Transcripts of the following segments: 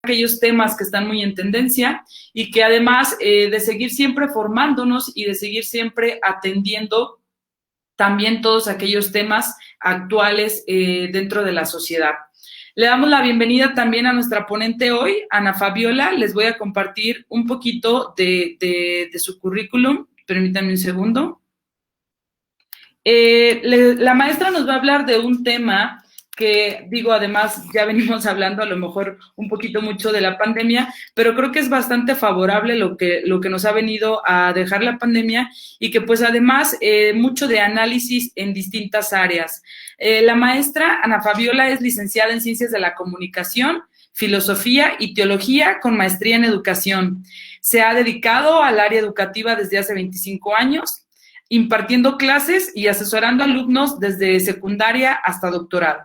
aquellos temas que están muy en tendencia y que además de seguir siempre formándonos y de seguir siempre atendiendo también todos aquellos temas actuales dentro de la sociedad. Le damos la bienvenida también a nuestra ponente hoy, Ana Fabiola. Les voy a compartir un poquito de su currículum. Permítanme un segundo. La maestra nos va a hablar de un tema que, digo, además ya venimos hablando a lo mejor un poquito mucho de la pandemia, pero creo que es bastante favorable lo que nos ha venido a dejar la pandemia y que pues además mucho de análisis en distintas áreas. La maestra Ana Fabiola es licenciada en Ciencias de la Comunicación, Filosofía y Teología con maestría en Educación. Se ha dedicado al área educativa desde hace 25 años, impartiendo clases y asesorando alumnos desde secundaria hasta doctorado.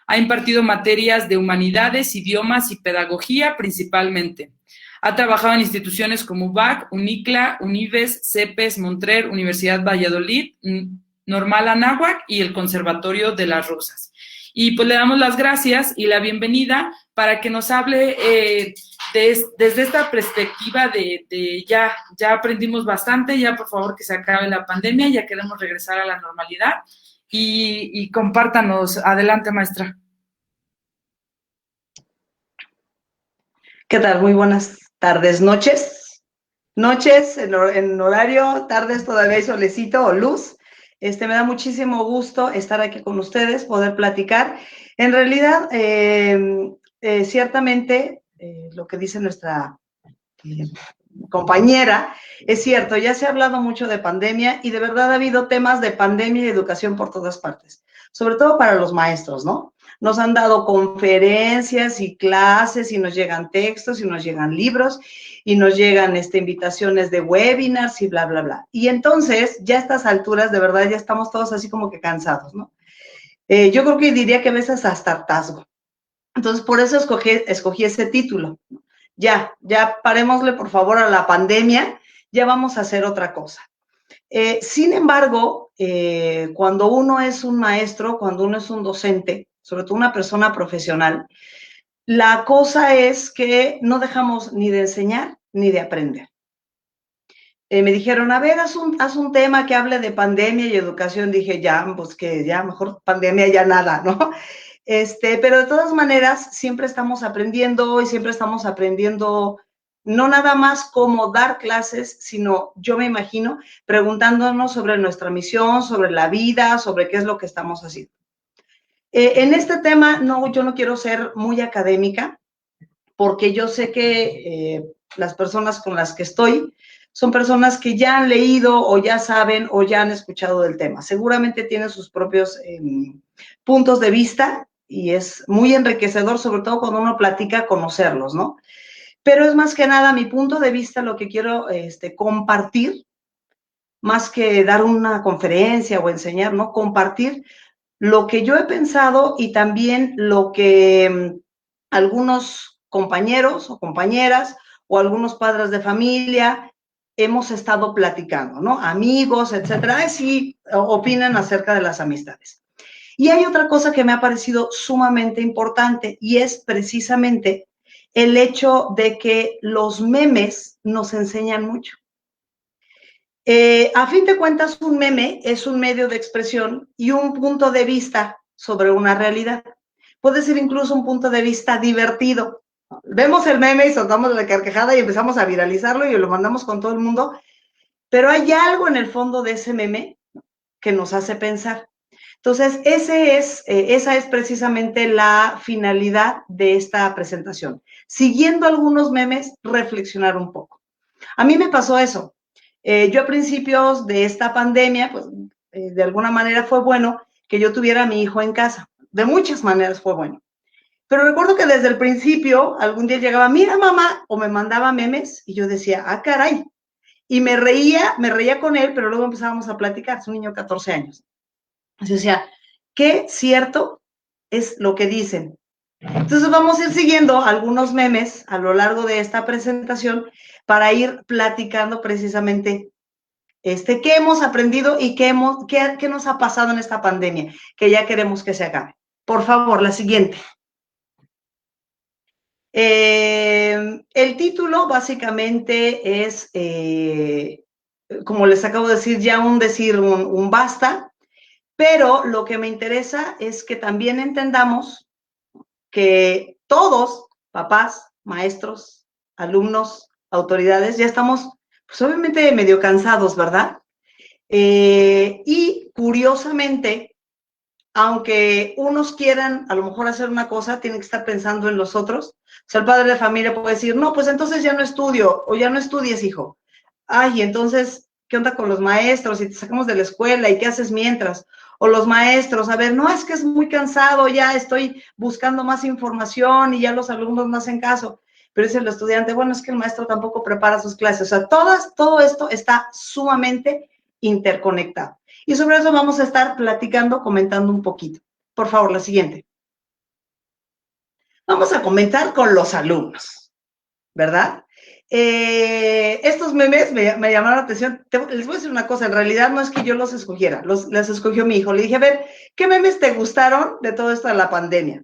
Ha impartido materias de humanidades, idiomas y pedagogía principalmente. Ha trabajado en instituciones como UBAC, UNICLA, UNIVES, CEPES, Montrer, Universidad Valladolid, Normal Anáhuac y el Conservatorio de las Rosas. Y pues le damos las gracias y la bienvenida para que nos hable desde esta perspectiva de ya aprendimos bastante, ya por favor que se acabe la pandemia, ya queremos regresar a la normalidad y compártanos. Adelante, maestra. ¿Qué tal? Muy buenas tardes, noches. Noches, en horario, tardes todavía hay solecito o luz. Me da muchísimo gusto estar aquí con ustedes, poder platicar. En realidad, ciertamente, lo que dice nuestra compañera, es cierto, ya se ha hablado mucho de pandemia y de verdad ha habido temas de pandemia y educación por todas partes, sobre todo para los maestros, ¿no? Nos han dado conferencias y clases y nos llegan textos y nos llegan libros y nos llegan invitaciones de webinars y bla, bla, bla. Y entonces, ya a estas alturas, de verdad, ya estamos todos así como que cansados, ¿no? Yo creo que diría que a veces hasta hartazgo. Entonces, por eso escogí ese título. Ya parémosle por favor a la pandemia, ya vamos a hacer otra cosa. Sin embargo, cuando uno es un maestro, cuando uno es un docente, sobre todo una persona profesional, la cosa es que no dejamos ni de enseñar ni de aprender. Me dijeron, a ver, haz un tema que hable de pandemia y educación. Dije, ya, pues que ya, mejor pandemia ya nada, ¿no? Pero de todas maneras, siempre estamos aprendiendo y siempre estamos aprendiendo no nada más cómo dar clases, sino, yo me imagino, preguntándonos sobre nuestra misión, sobre la vida, sobre qué es lo que estamos haciendo. En este tema, no, yo no quiero ser muy académica, porque yo sé que las personas con las que estoy son personas que ya han leído o ya saben o ya han escuchado del tema. Seguramente tienen sus propios puntos de vista y es muy enriquecedor, sobre todo cuando uno platica, conocerlos, ¿no? Pero es más que nada mi punto de vista lo que quiero compartir, más que dar una conferencia o enseñar, ¿no? Compartir lo que yo he pensado y también lo que algunos compañeros o compañeras o algunos padres de familia hemos estado platicando, ¿no? Amigos, etcétera, sí opinan acerca de las amistades. Y hay otra cosa que me ha parecido sumamente importante y es precisamente el hecho de que los memes nos enseñan mucho. A fin de cuentas, un meme es un medio de expresión y un punto de vista sobre una realidad. Puede ser incluso un punto de vista divertido. Vemos el meme y soltamos la carcajada y empezamos a viralizarlo y lo mandamos con todo el mundo, pero hay algo en el fondo de ese meme que nos hace pensar. Entonces, esa es precisamente la finalidad de esta presentación. Siguiendo algunos memes, reflexionar un poco. A mí me pasó eso. Yo a principios de esta pandemia, pues de alguna manera fue bueno que yo tuviera a mi hijo en casa. De muchas maneras fue bueno. Pero recuerdo que desde el principio, algún día llegaba, mira mamá, o me mandaba memes, y yo decía, ah, caray. Y me reía con él, pero luego empezábamos a platicar, es un niño de 14 años. Entonces decía, qué cierto es lo que dicen. Entonces vamos a ir siguiendo algunos memes a lo largo de esta presentación para ir platicando precisamente qué hemos aprendido y qué nos ha pasado en esta pandemia, que ya queremos que se acabe. Por favor, la siguiente. El título básicamente es, como les acabo de decir, ya un basta, pero lo que me interesa es que también entendamos que todos, papás, maestros, alumnos, autoridades, ya estamos, pues obviamente medio cansados, ¿verdad? Y curiosamente, aunque unos quieran a lo mejor hacer una cosa, tienen que estar pensando en los otros. O sea, el padre de familia puede decir, no, pues entonces ya no estudio, o ya no estudies, hijo. Ay, entonces, ¿qué onda con los maestros? Y te sacamos de la escuela, ¿y qué haces mientras? O los maestros, a ver, no, es que es muy cansado, ya estoy buscando más información y ya los alumnos no hacen caso. Pero dice el estudiante, bueno, es que el maestro tampoco prepara sus clases. O sea, todo esto está sumamente interconectado. Y sobre eso vamos a estar platicando, comentando un poquito. Por favor, la siguiente. Vamos a comentar con los alumnos, ¿verdad? Estos memes me llamaron la atención. Les voy a decir una cosa, en realidad no es que yo los escogiera, les escogió mi hijo. Le dije, a ver, ¿qué memes te gustaron de todo esto de la pandemia?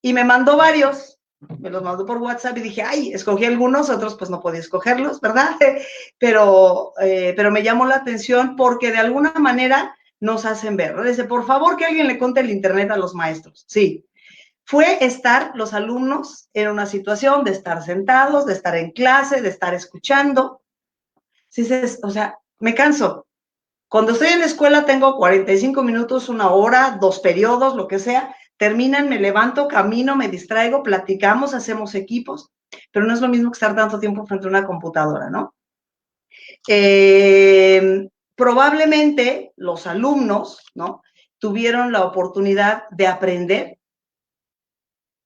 Y me mandó varios, me los mandó por WhatsApp y dije, ay, escogí algunos, otros pues no podía escogerlos, ¿verdad? Pero me llamó la atención porque de alguna manera nos hacen ver, ¿no? Dice, por favor, que alguien le conte el internet a los maestros. Sí, fue estar los alumnos en una situación de estar sentados, de estar en clase, de estar escuchando. Sí, o sea, me canso. Cuando estoy en la escuela tengo 45 minutos, una hora, 2 periodos, lo que sea. Terminan, me levanto, camino, me distraigo, platicamos, hacemos equipos, pero no es lo mismo que estar tanto tiempo frente a una computadora, ¿no? Probablemente los alumnos, ¿no? Tuvieron la oportunidad de aprender,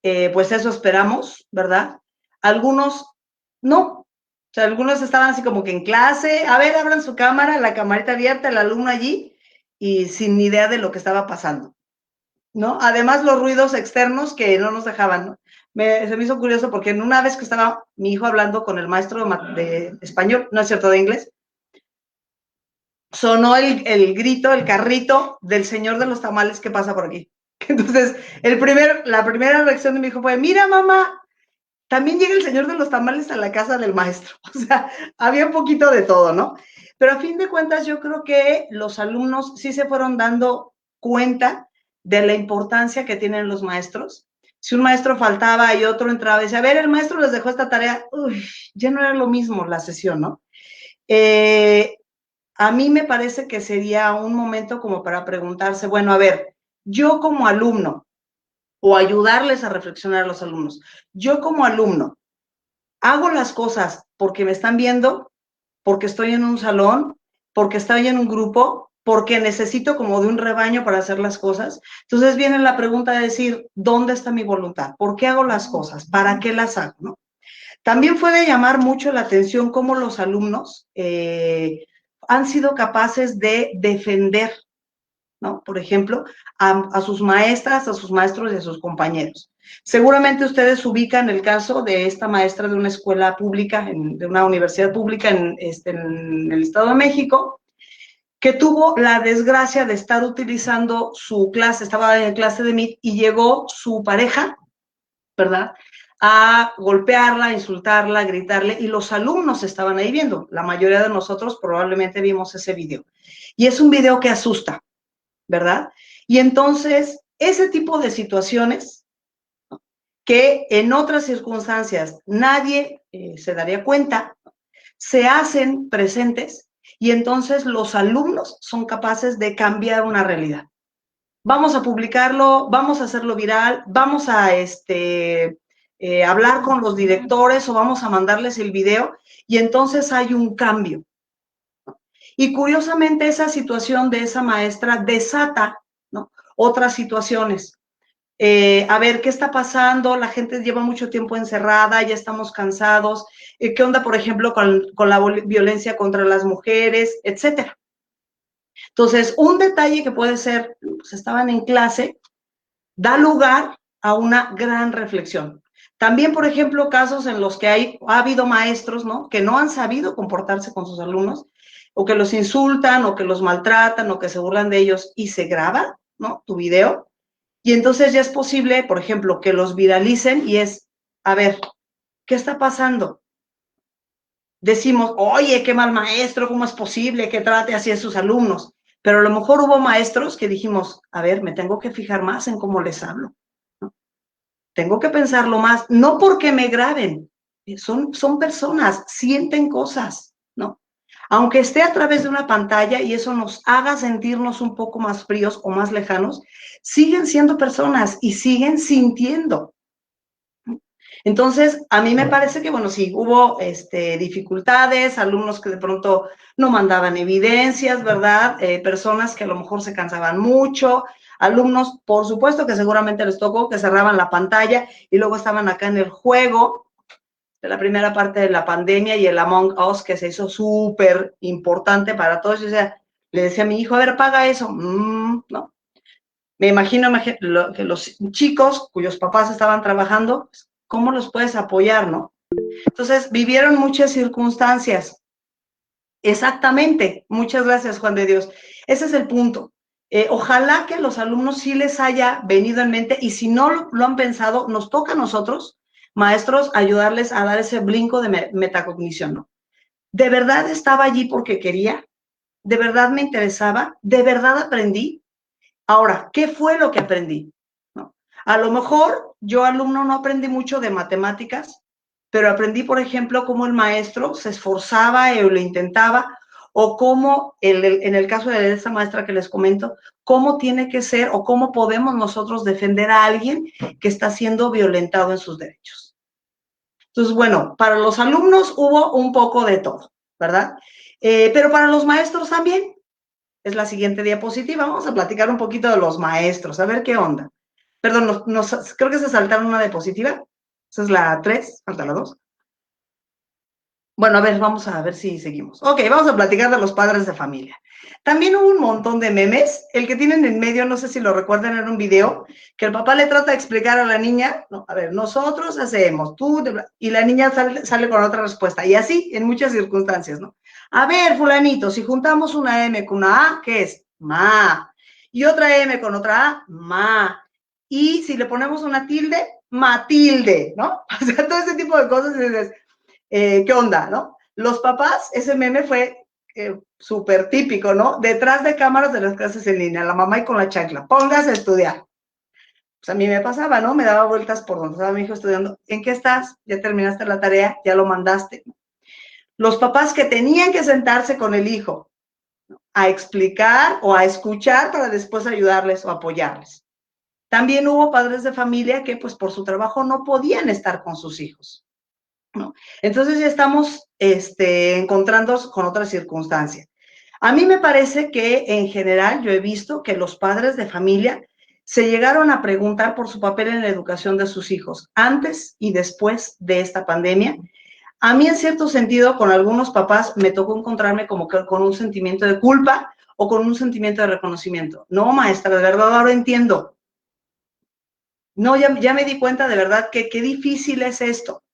pues eso esperamos, ¿verdad? Algunos no. O sea, algunos estaban así como que en clase, a ver, abran su cámara, la camarita abierta, el alumno allí, y sin idea de lo que estaba pasando, ¿no? Además, los ruidos externos que no nos dejaban, ¿no? Se me hizo curioso porque en una vez que estaba mi hijo hablando con el maestro de español, no es cierto, de inglés, sonó el grito, el carrito del señor de los tamales que pasa por aquí. Entonces, la primera reacción de mi hijo fue, mira, mamá, también llega el señor de los tamales a la casa del maestro. O sea, había un poquito de todo, ¿no? Pero a fin de cuentas, yo creo que los alumnos sí se fueron dando cuenta de la importancia que tienen los maestros. Si un maestro faltaba y otro entraba y decía, a ver, el maestro les dejó esta tarea, uy, ya no era lo mismo la sesión, ¿no? A mí me parece que sería un momento como para preguntarse, bueno, a ver, yo como alumno, o ayudarles a reflexionar a los alumnos, yo como alumno, hago las cosas porque me están viendo, porque estoy en un salón, porque estoy en un grupo, porque necesito como de un rebaño para hacer las cosas. Entonces viene la pregunta de decir, ¿dónde está mi voluntad? ¿Por qué hago las cosas? ¿Para qué las hago? ¿No? También puede llamar mucho la atención cómo los alumnos han sido capaces de defender, ¿no? Por ejemplo, a sus maestras, a sus maestros y a sus compañeros. Seguramente ustedes ubican el caso de esta maestra de una escuela pública, de una universidad pública en el Estado de México, que tuvo la desgracia de estar utilizando su clase, estaba en clase de Meet y llegó su pareja, ¿verdad?, a golpearla, insultarla, gritarle, y los alumnos estaban ahí viendo. La mayoría de nosotros probablemente vimos ese video. Y es un video que asusta, ¿verdad? Y entonces, ese tipo de situaciones que en otras circunstancias nadie se daría cuenta, se hacen presentes y entonces los alumnos son capaces de cambiar una realidad. Vamos a publicarlo, vamos a hacerlo viral, vamos a hablar con los directores o vamos a mandarles el video y entonces hay un cambio. Y curiosamente esa situación de esa maestra desata, ¿no?, otras situaciones. A ver, ¿qué está pasando? La gente lleva mucho tiempo encerrada, ya estamos cansados. ¿Qué onda, por ejemplo, con la violencia contra las mujeres, etcétera? Entonces, un detalle que puede ser, pues estaban en clase, da lugar a una gran reflexión. También, por ejemplo, casos en los que ha habido maestros, ¿no?, que no han sabido comportarse con sus alumnos, o que los insultan, o que los maltratan, o que se burlan de ellos, y se graba, ¿no?, tu video, y entonces ya es posible, por ejemplo, que los viralicen, y es, a ver, ¿qué está pasando? Decimos, oye, qué mal maestro, ¿cómo es posible que trate así a sus alumnos? Pero a lo mejor hubo maestros que dijimos, a ver, me tengo que fijar más en cómo les hablo, ¿no? Tengo que pensarlo más, no porque me graben, son personas, sienten cosas, ¿no? Aunque esté a través de una pantalla y eso nos haga sentirnos un poco más fríos o más lejanos, siguen siendo personas y siguen sintiendo. Entonces, a mí me parece que, bueno, sí, hubo dificultades, alumnos que de pronto no mandaban evidencias, ¿verdad? Personas que a lo mejor se cansaban mucho, alumnos, por supuesto que seguramente les tocó que cerraban la pantalla y luego estaban acá en el juego de la primera parte de la pandemia y el Among Us que se hizo súper importante para todos. O sea, le decía a mi hijo, a ver, apaga eso. No. Me imagino que los chicos cuyos papás estaban trabajando, pues, ¿cómo los puedes apoyar, no? Entonces, vivieron muchas circunstancias. Exactamente. Muchas gracias, Juan de Dios. Ese es el punto. Ojalá que a los alumnos sí les haya venido en mente y si no lo han pensado, nos toca a nosotros, maestros, ayudarles a dar ese brinco de metacognición, ¿no? ¿De verdad estaba allí porque quería? ¿De verdad me interesaba? ¿De verdad aprendí? Ahora, ¿qué fue lo que aprendí? ¿No? A lo mejor yo, alumno, no aprendí mucho de matemáticas, pero aprendí, por ejemplo, cómo el maestro se esforzaba o lo intentaba, o cómo, en el caso de esa maestra que les comento, cómo tiene que ser o cómo podemos nosotros defender a alguien que está siendo violentado en sus derechos. Entonces, bueno, para los alumnos hubo un poco de todo, ¿verdad? Pero para los maestros también. Es la siguiente diapositiva. Vamos a platicar un poquito de los maestros, a ver qué onda. Perdón, creo que se saltaron una diapositiva. Esa es la 3, falta la 2. Bueno, a ver, vamos a ver si seguimos. Ok, vamos a platicar de los padres de familia. También hubo un montón de memes. El que tienen en medio, no sé si lo recuerdan, era un video que el papá le trata de explicar a la niña, no, a ver, nosotros hacemos, tú, y la niña sale con otra respuesta. Y así, en muchas circunstancias, ¿no? A ver, fulanito, si juntamos una M con una A, ¿qué es? Ma. Y otra M con otra A, ma. Y si le ponemos una tilde, Matilde, ¿no? O sea, todo ese tipo de cosas, y dices, ¿qué onda, no? Los papás, ese meme fue súper típico, ¿no? Detrás de cámaras de las clases en línea, la mamá y con la chancla, póngase a estudiar. Pues a mí me pasaba, ¿no? Me daba vueltas por donde estaba mi hijo estudiando. ¿En qué estás? ¿Ya terminaste la tarea? ¿Ya lo mandaste? Los papás que tenían que sentarse con el hijo, ¿no?, a explicar o a escuchar para después ayudarles o apoyarles. También hubo padres de familia que, pues, por su trabajo no podían estar con sus hijos, ¿no? Entonces ya estamos encontrándonos con otra circunstancia. A mí me parece que en general yo he visto que los padres de familia se llegaron a preguntar por su papel en la educación de sus hijos antes y después de esta pandemia. A mí, en cierto sentido, con algunos papás me tocó encontrarme como que con un sentimiento de culpa o con un sentimiento de reconocimiento. No, maestra, de verdad ahora entiendo. No, ya me di cuenta de verdad que qué difícil es esto.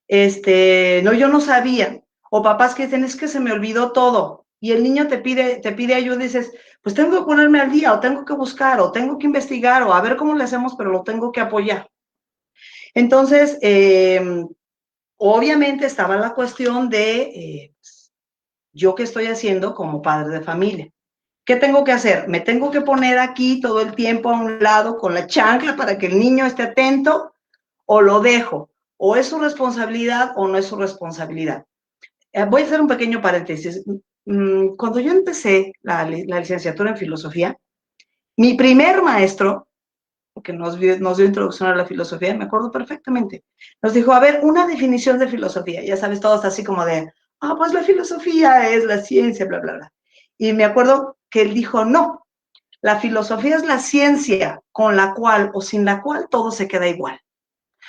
No, yo no sabía. O papás que dicen, es que se me olvidó todo. Y el niño te pide ayuda y dices, pues tengo que ponerme al día, o tengo que buscar, o tengo que investigar, o a ver cómo le hacemos, pero lo tengo que apoyar. Entonces, obviamente estaba la cuestión de yo qué estoy haciendo como padre de familia. ¿Qué tengo que hacer? ¿Me tengo que poner aquí todo el tiempo a un lado con la chancla para que el niño esté atento? ¿O lo dejo? ¿O es su responsabilidad o no es su responsabilidad? Voy a hacer un pequeño paréntesis. Cuando yo empecé la licenciatura en filosofía, mi primer maestro, que nos dio introducción a la filosofía, me acuerdo perfectamente, nos dijo, a ver, una definición de filosofía. Ya sabes, todos así como de, pues la filosofía es la ciencia, bla, bla, bla. Y me acuerdo que él dijo, no, la filosofía es la ciencia con la cual o sin la cual todo se queda igual.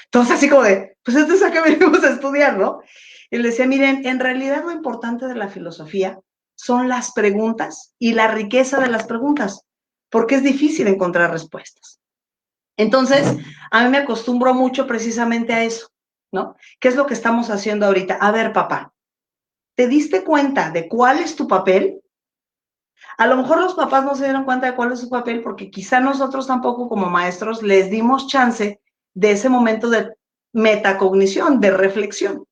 Entonces, así como de, pues esto es a que venimos a estudiar, ¿no? Y le decía, miren, en realidad lo importante de la filosofía son las preguntas y la riqueza de las preguntas, porque es difícil encontrar respuestas. Entonces, a mí me acostumbro mucho precisamente a eso, ¿no? ¿Qué es lo que estamos haciendo ahorita? A ver, papá, ¿te diste cuenta de cuál es tu papel? A lo mejor los papás no se dieron cuenta de cuál es su papel porque quizá nosotros tampoco como maestros les dimos chance de ese momento de metacognición, de reflexión.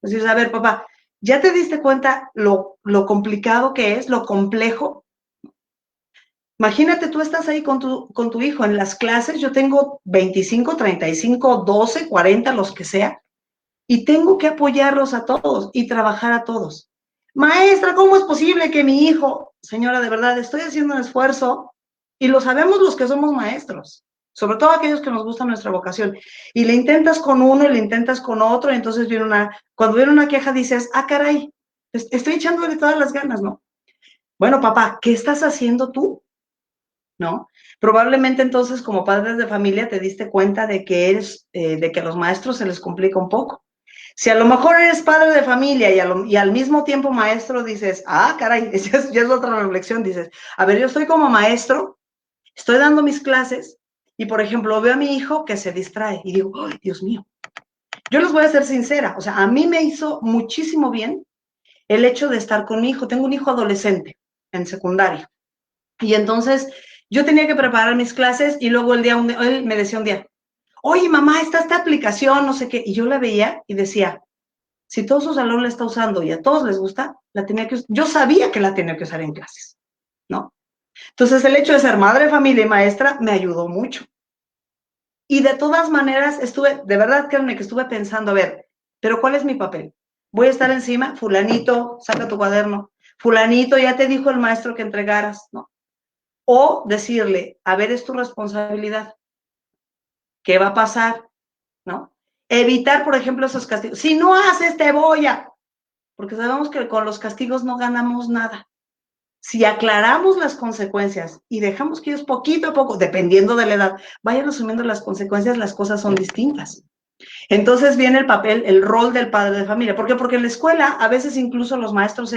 Entonces, a ver, papá, ¿ya te diste cuenta lo complicado que es, lo complejo? Imagínate, tú estás ahí con tu hijo en las clases, yo tengo 25, 35, 12, 40, los que sea, y tengo que apoyarlos a todos y trabajar a todos. Maestra, ¿cómo es posible que mi hijo? Señora, de verdad, estoy haciendo un esfuerzo y lo sabemos los que somos maestros, sobre todo aquellos que nos gusta nuestra vocación. Y le intentas con uno y le intentas con otro, y entonces cuando viene una queja dices, ah, caray, estoy echándole todas las ganas, ¿no? Bueno, papá, ¿qué estás haciendo tú? ¿No? Probablemente entonces como padres de familia te diste cuenta de que de que a los maestros se les complica un poco. Si a lo mejor eres padre de familia y al mismo tiempo maestro, dices, ah, caray, ya es otra reflexión, dices, a ver, yo estoy como maestro, estoy dando mis clases y, por ejemplo, veo a mi hijo que se distrae y digo, ay, Dios mío. Yo les voy a ser sincera, o sea, a mí me hizo muchísimo bien el hecho de estar con mi hijo. Tengo un hijo adolescente en secundaria. Y entonces yo tenía que preparar mis clases y luego él me decía un día, oye, mamá, está esta aplicación, no sé qué. Y yo la veía y decía, si todo su salón la está usando y a todos les gusta, yo sabía que la tenía que usar en clases, ¿no? Entonces el hecho de ser madre, familia y maestra me ayudó mucho. Y de todas maneras de verdad, créanme que estuve pensando, a ver, pero ¿cuál es mi papel? Voy a estar encima, fulanito, saca tu cuaderno, fulanito, ya te dijo el maestro que entregaras, ¿no? O decirle, a ver, es tu responsabilidad, ¿qué va a pasar? ¿No? Evitar, por ejemplo, esos castigos. Si no haces, te voy a... Porque sabemos que con los castigos no ganamos nada. Si aclaramos las consecuencias y dejamos que ellos poquito a poco, dependiendo de la edad, vayan asumiendo las consecuencias, las cosas son distintas. Entonces viene el rol del padre de familia. ¿Por qué? Porque en la escuela, a veces incluso los maestros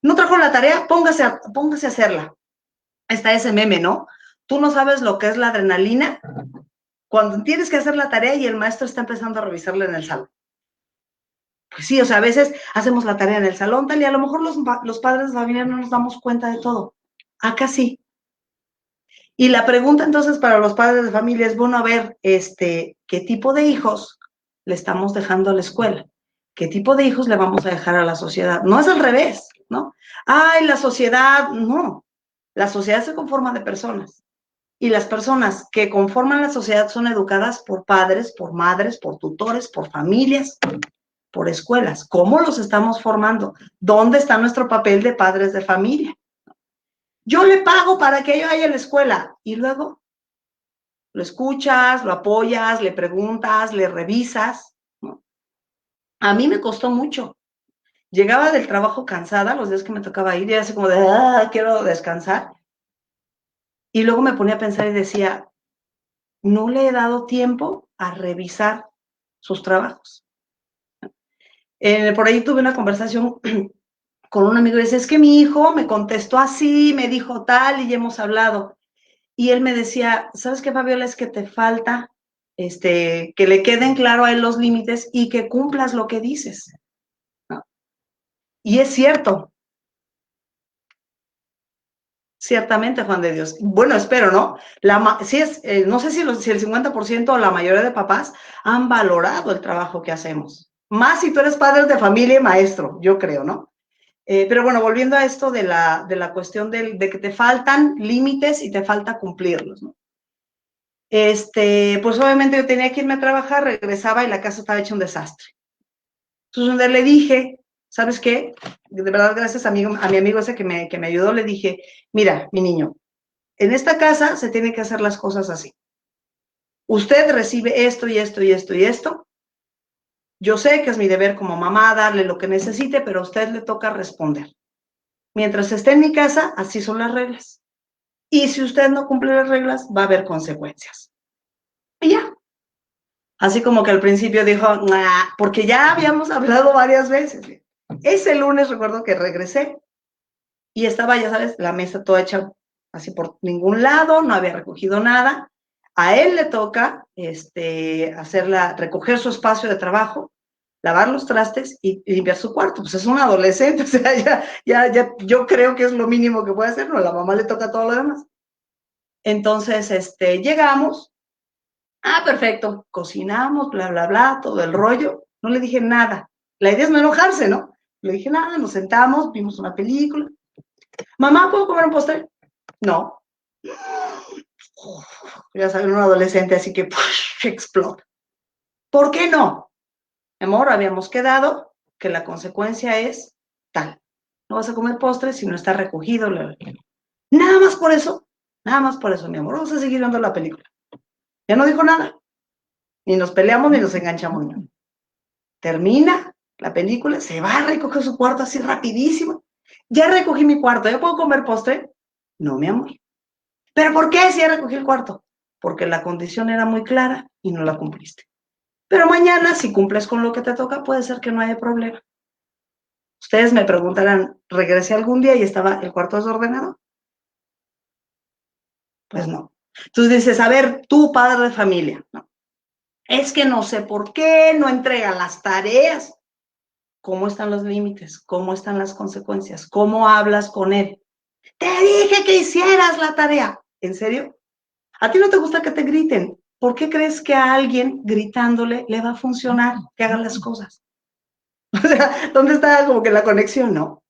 no trajo la tarea, póngase a hacerla. Está ese meme, ¿no? Tú no sabes lo que es la adrenalina cuando tienes que hacer la tarea y el maestro está empezando a revisarla en el salón. Pues sí, o sea, a veces hacemos la tarea en el salón, tal, y a lo mejor los padres de familia no nos damos cuenta de todo. Acá sí. Y la pregunta entonces para los padres de familia es, bueno, a ver, ¿qué tipo de hijos le estamos dejando a la escuela? ¿Qué tipo de hijos le vamos a dejar a la sociedad? No es al revés, ¿no? Ay, la sociedad, no. La sociedad se conforma de personas. Y las personas que conforman la sociedad son educadas por padres, por madres, por tutores, por familias, por escuelas. ¿Cómo los estamos formando? ¿Dónde está nuestro papel de padres de familia? Yo le pago para que yo vaya a la escuela y luego lo escuchas, lo apoyas, le preguntas, le revisas, ¿no? A mí me costó mucho. Llegaba del trabajo cansada, los días que me tocaba ir, y era así como de, quiero descansar. Y luego me ponía a pensar y decía, no le he dado tiempo a revisar sus trabajos. Por ahí tuve una conversación con un amigo y dice, es que mi hijo me contestó así, me dijo tal y ya hemos hablado. Y él me decía, ¿sabes qué, Fabiola? Es que te falta que le queden claro a él los límites y que cumplas lo que dices, ¿no? Y es cierto, ciertamente, Juan de Dios. Bueno, espero, ¿no? No sé si el 50% o la mayoría de papás han valorado el trabajo que hacemos. Más si tú eres padre de familia y maestro, yo creo, ¿no? Pero bueno, volviendo a esto de la cuestión de que te faltan límites y te falta cumplirlos, ¿no? Pues obviamente yo tenía que irme a trabajar, regresaba y la casa estaba hecha un desastre. Entonces le dije, ¿sabes qué? De verdad, gracias a mi amigo ese que me ayudó, le dije, mira, mi niño, en esta casa se tienen que hacer las cosas así. Usted recibe esto y esto y esto y esto. Yo sé que es mi deber como mamá darle lo que necesite, pero a usted le toca responder. Mientras esté en mi casa, así son las reglas. Y si usted no cumple las reglas, va a haber consecuencias. Y ya. Así como que al principio dijo, nah, porque ya habíamos hablado varias veces. Ese lunes recuerdo que regresé y estaba, ya sabes, la mesa toda hecha así por ningún lado, no había recogido nada. A él le toca recoger su espacio de trabajo, lavar los trastes y limpiar su cuarto. Pues es un adolescente, o sea, ya, yo creo que es lo mínimo que puede hacer, ¿no? A la mamá le toca todo lo demás. Entonces, llegamos Ah, perfecto, cocinamos, bla, bla, bla, todo el rollo. No le dije nada. La idea es no enojarse, ¿no? Le dije nada, nos sentamos, vimos una película. Mamá, ¿puedo comer un postre? No. Ya saben, un adolescente, así que explota. ¿Por qué no? Mi amor, habíamos quedado que la consecuencia es tal. No vas a comer postre si no está recogido. Nada más por eso, mi amor. Vamos a seguir viendo la película. Ya no dijo nada. Ni nos peleamos ni nos enganchamos. No. Termina la película, se va a recoger su cuarto así rapidísimo. Ya recogí mi cuarto, ¿ya puedo comer postre? No, mi amor. ¿Pero por qué si ya recogí el cuarto? Porque la condición era muy clara y no la cumpliste. Pero mañana, si cumples con lo que te toca, puede ser que no haya problema. Ustedes me preguntarán, ¿regresé algún día y estaba el cuarto desordenado? Pues no. Entonces dices, a ver, tú, padre de familia, no. Es que no sé por qué no entrega las tareas. ¿Cómo están los límites? ¿Cómo están las consecuencias? ¿Cómo hablas con él? Te dije que hicieras la tarea. ¿En serio? ¿A ti no te gusta que te griten? ¿Por qué crees que a alguien gritándole le va a funcionar que haga las cosas? O sea, ¿dónde está como que la conexión, no?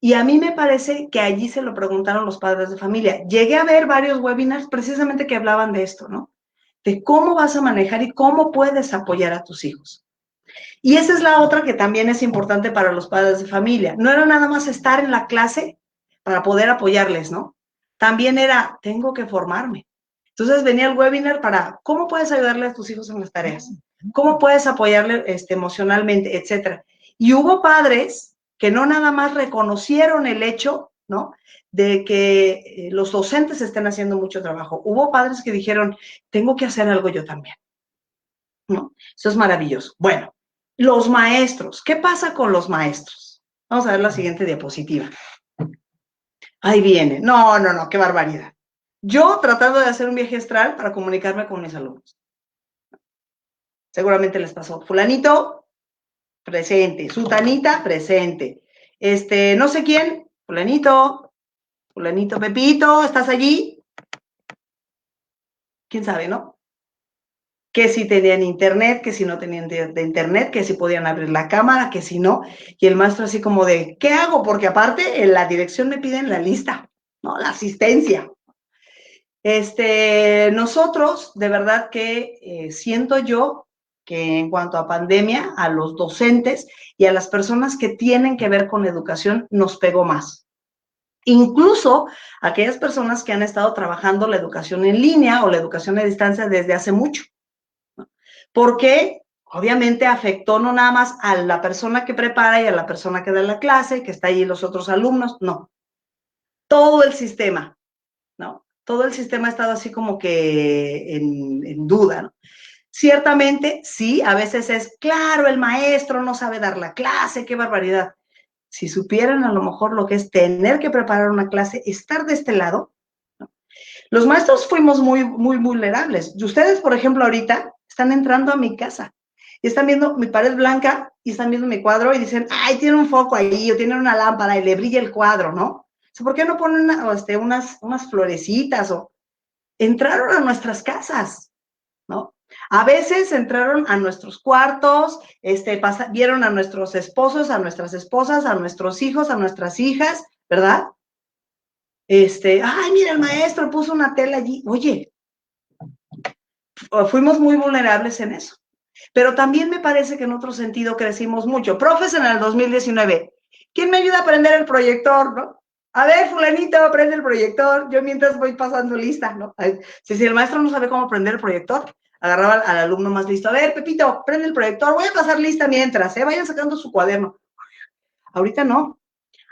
Y a mí me parece que allí se lo preguntaron los padres de familia. Llegué a ver varios webinars precisamente que hablaban de esto, ¿no? De cómo vas a manejar y cómo puedes apoyar a tus hijos. Y esa es la otra que también es importante para los padres de familia. No era nada más estar en la clase para poder apoyarles, ¿no? También era, tengo que formarme. Entonces venía el webinar para cómo puedes ayudarle a tus hijos en las tareas, cómo puedes apoyarle emocionalmente, etcétera. Y hubo padres que no nada más reconocieron el hecho, ¿no? De que los docentes estén haciendo mucho trabajo. Hubo padres que dijeron, tengo que hacer algo yo también, ¿no? Eso es maravilloso. Bueno, los maestros. ¿Qué pasa con los maestros? Vamos a ver la siguiente diapositiva. Ahí viene. No, no, no, qué barbaridad. Yo tratando de hacer un viaje astral para comunicarme con mis alumnos. Seguramente les pasó. Fulanito, presente. Sutanita, presente. No sé quién. Fulanito, fulanito, Pepito, ¿estás allí? ¿Quién sabe, no? Que si tenían internet, que si no tenían de internet, que si podían abrir la cámara, que si no. Y el maestro así como de, ¿qué hago? Porque aparte en la dirección me piden la lista, ¿no? La asistencia. Nosotros, de verdad que siento yo que en cuanto a pandemia, a los docentes y a las personas que tienen que ver con educación, nos pegó más. Incluso aquellas personas que han estado trabajando la educación en línea o la educación a distancia desde hace mucho. Porque obviamente afectó no nada más a la persona que prepara y a la persona que da la clase, que está ahí los otros alumnos, no. Todo el sistema, ¿no? Todo el sistema ha estado así como que en duda, ¿no? Ciertamente, sí, a veces es, claro, el maestro no sabe dar la clase, qué barbaridad. Si supieran a lo mejor lo que es tener que preparar una clase, estar de este lado, ¿no? Los maestros fuimos muy, muy vulnerables. Y ustedes, por ejemplo, ahorita están entrando a mi casa y están viendo mi pared blanca y están viendo mi cuadro y dicen, ay, tiene un foco ahí o tiene una lámpara y le brilla el cuadro, ¿no? O sea, ¿por qué no ponen unas florecitas? O entraron a nuestras casas, ¿no? A veces entraron a nuestros cuartos, vieron a nuestros esposos, a nuestras esposas, a nuestros hijos, a nuestras hijas, ¿verdad? Ay, mira, el maestro puso una tela allí. Oye, fuimos muy vulnerables en eso. Pero también me parece que en otro sentido crecimos mucho. Profes, en el 2019, ¿quién me ayuda a prender el proyector, no? A ver, fulanito, prende el proyector. Yo mientras voy pasando lista, ¿no? Si el maestro no sabe cómo prender el proyector, agarraba al alumno más listo. A ver, Pepito, prende el proyector. Voy a pasar lista mientras, vayan sacando su cuaderno. Ahorita no.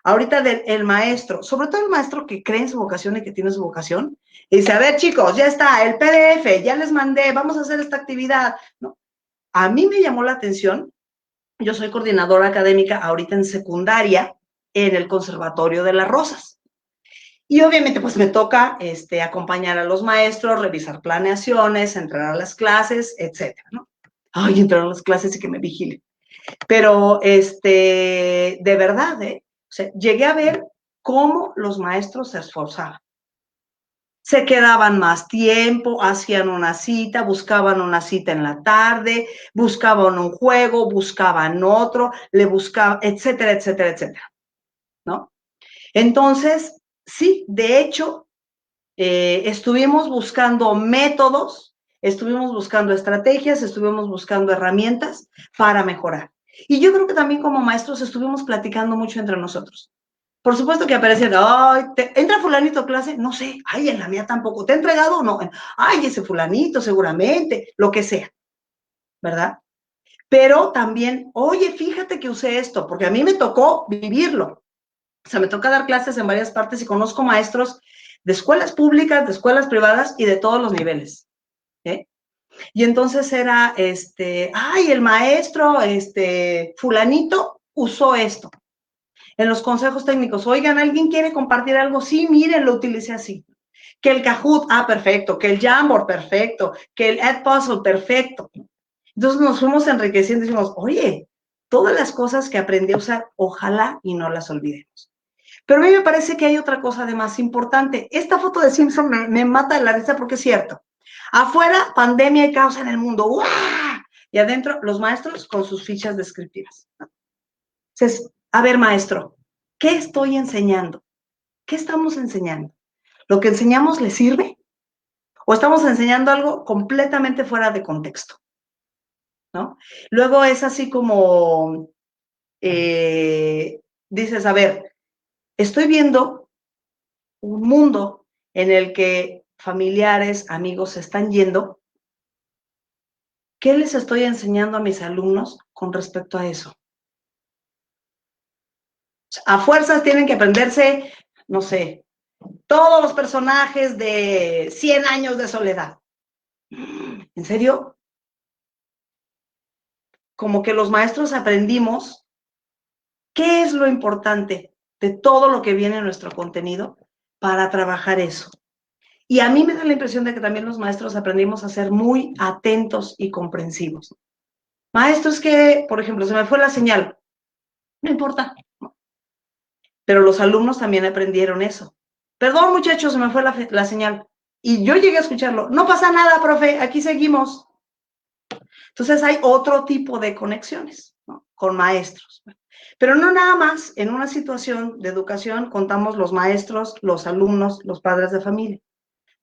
Ahorita el maestro, sobre todo el maestro que cree en su vocación y que tiene su vocación, y dice, a ver, chicos, ya está, el PDF, ya les mandé, vamos a hacer esta actividad, ¿no? A mí me llamó la atención, yo soy coordinadora académica ahorita en secundaria en el Conservatorio de las Rosas. Y obviamente pues me toca acompañar a los maestros, revisar planeaciones, entrar a las clases, etcétera, ¿no? Ay, entrar a las clases y que me vigilen. Pero de verdad, o sea, llegué a ver cómo los maestros se esforzaban. se quedaban más tiempo, hacían una cita, buscaban una cita en la tarde, buscaban un juego, buscaban otro, le buscaban, etcétera, etcétera, etcétera, ¿no? Entonces, sí, de hecho, estuvimos buscando métodos, estuvimos buscando estrategias, estuvimos buscando herramientas para mejorar. Y yo creo que también como maestros estuvimos platicando mucho entre nosotros. Por supuesto que aparecían, ay, ¿entra fulanito a clase? No sé, ay, en la mía tampoco. ¿Te ha entregado o no? Ay, ese fulanito seguramente, lo que sea, ¿verdad? Pero también, oye, fíjate que usé esto, porque a mí me tocó vivirlo. O sea, me toca dar clases en varias partes y conozco maestros de escuelas públicas, de escuelas privadas y de todos los niveles. ¿Eh? Y entonces era, ay, el maestro, fulanito usó esto. En los consejos técnicos, oigan, ¿alguien quiere compartir algo? Sí, miren, lo utilicé así. Que el Kahoot, perfecto. Que el Jamboard, perfecto. Que el Edpuzzle, perfecto. Entonces nos fuimos enriqueciendo y dijimos, oye, todas las cosas que aprendí a usar, ojalá y no las olvidemos. Pero a mí me parece que hay otra cosa de más importante. Esta foto de Simpson me mata de la risa porque es cierto. Afuera, pandemia y caos en el mundo. ¡Uah! Y adentro, los maestros con sus fichas descriptivas. Entonces, a ver, maestro, ¿qué estoy enseñando? ¿Qué estamos enseñando? ¿Lo que enseñamos le sirve? ¿O estamos enseñando algo completamente fuera de contexto? ¿No? Luego es así como, dices, a ver, estoy viendo un mundo en el que familiares, amigos se están yendo. ¿Qué les estoy enseñando a mis alumnos con respecto a eso? A fuerzas tienen que aprenderse, no sé, todos los personajes de 100 años de soledad. ¿En serio? Como que los maestros aprendimos qué es lo importante de todo lo que viene en nuestro contenido para trabajar eso. Y a mí me da la impresión de que también los maestros aprendimos a ser muy atentos y comprensivos. Maestros que, por ejemplo, se me fue la señal, no importa. Pero los alumnos también aprendieron eso. Perdón, muchachos, se me fue la señal. Y yo llegué a escucharlo. No pasa nada, profe, aquí seguimos. Entonces hay otro tipo de conexiones, ¿no? Con maestros. Pero no nada más en una situación de educación contamos los maestros, los alumnos, los padres de familia.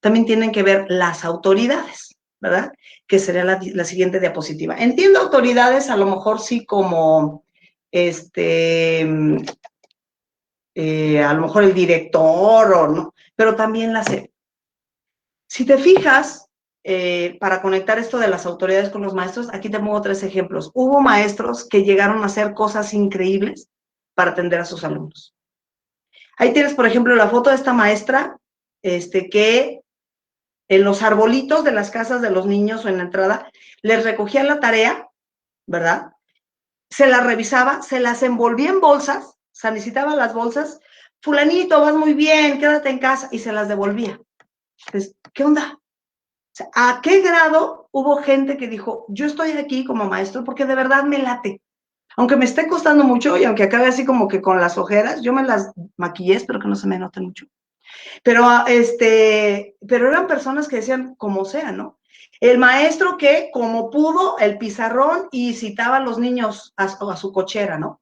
También tienen que ver las autoridades, ¿verdad? Que sería la siguiente diapositiva. Entiendo autoridades, a lo mejor sí como, a lo mejor el director o no, pero también la sé. Si te fijas, para conectar esto de las autoridades con los maestros, aquí te pongo 3 ejemplos. Hubo maestros que llegaron a hacer cosas increíbles para atender a sus alumnos. Ahí tienes, por ejemplo, la foto de esta maestra, que en los arbolitos de las casas de los niños o en la entrada, les recogía la tarea, ¿verdad? Se las revisaba, se las envolvía en bolsas, sanitizaba las bolsas, fulanito, vas muy bien, quédate en casa, y se las devolvía. Entonces, ¿qué onda? O sea, ¿a qué grado hubo gente que dijo, yo estoy aquí como maestro porque de verdad me late? Aunque me esté costando mucho y aunque acabe así como que con las ojeras, yo me las maquillé, espero que no se me noten mucho. Pero eran personas que decían como sea, ¿no? El maestro que, como pudo, el pizarrón y citaba a los niños a su cochera, ¿no?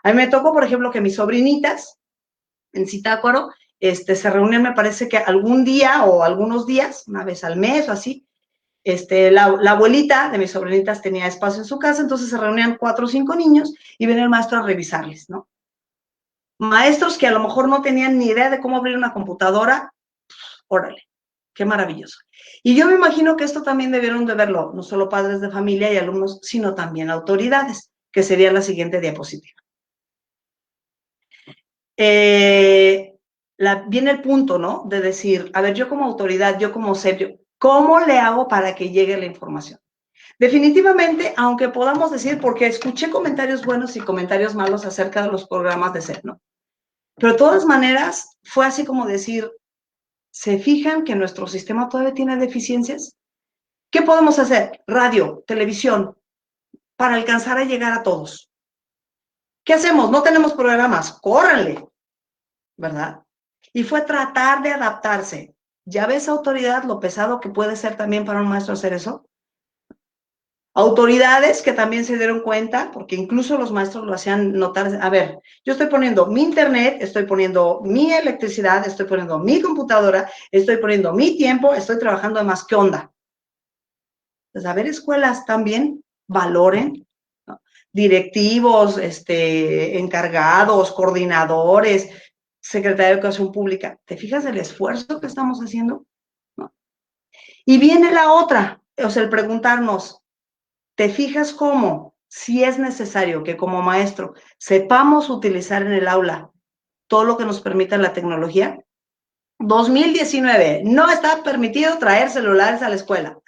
A mí me tocó, por ejemplo, que mis sobrinitas en Zitácuaro se reunían, me parece que algún día o algunos días, una vez al mes o así. La abuelita de mis sobrinitas tenía espacio en su casa, entonces se reunían 4 o 5 niños y venía el maestro a revisarles, ¿no? Maestros que a lo mejor no tenían ni idea de cómo abrir una computadora, órale, qué maravilloso. Y yo me imagino que esto también debieron de verlo, no solo padres de familia y alumnos, sino también autoridades, que sería la siguiente diapositiva. Viene el punto, ¿no? De decir, a ver, yo como autoridad, yo como CEP, ¿cómo le hago para que llegue la información? Definitivamente, aunque podamos decir, porque escuché comentarios buenos y comentarios malos acerca de los programas de CEP, ¿no? Pero de todas maneras, fue así como decir, ¿se fijan que nuestro sistema todavía tiene deficiencias? ¿Qué podemos hacer? Radio, televisión, para alcanzar a llegar a todos. ¿Qué hacemos? No tenemos programas, córranle, ¿verdad? Y fue tratar de adaptarse. ¿Ya ves, autoridad, lo pesado que puede ser también para un maestro hacer eso? Autoridades que también se dieron cuenta, porque incluso los maestros lo hacían notar, a ver, yo estoy poniendo mi internet, estoy poniendo mi electricidad, estoy poniendo mi computadora, estoy poniendo mi tiempo, estoy trabajando de más, ¿qué onda? Pues a ver, escuelas también valoren, ¿no? Directivos, encargados, coordinadores, secretaria de Educación Pública, ¿te fijas el esfuerzo que estamos haciendo? ¿No? Y viene la otra, o sea, el preguntarnos, ¿te fijas cómo? Si es necesario que como maestro sepamos utilizar en el aula todo lo que nos permita la tecnología. 2019, no está permitido traer celulares a la escuela.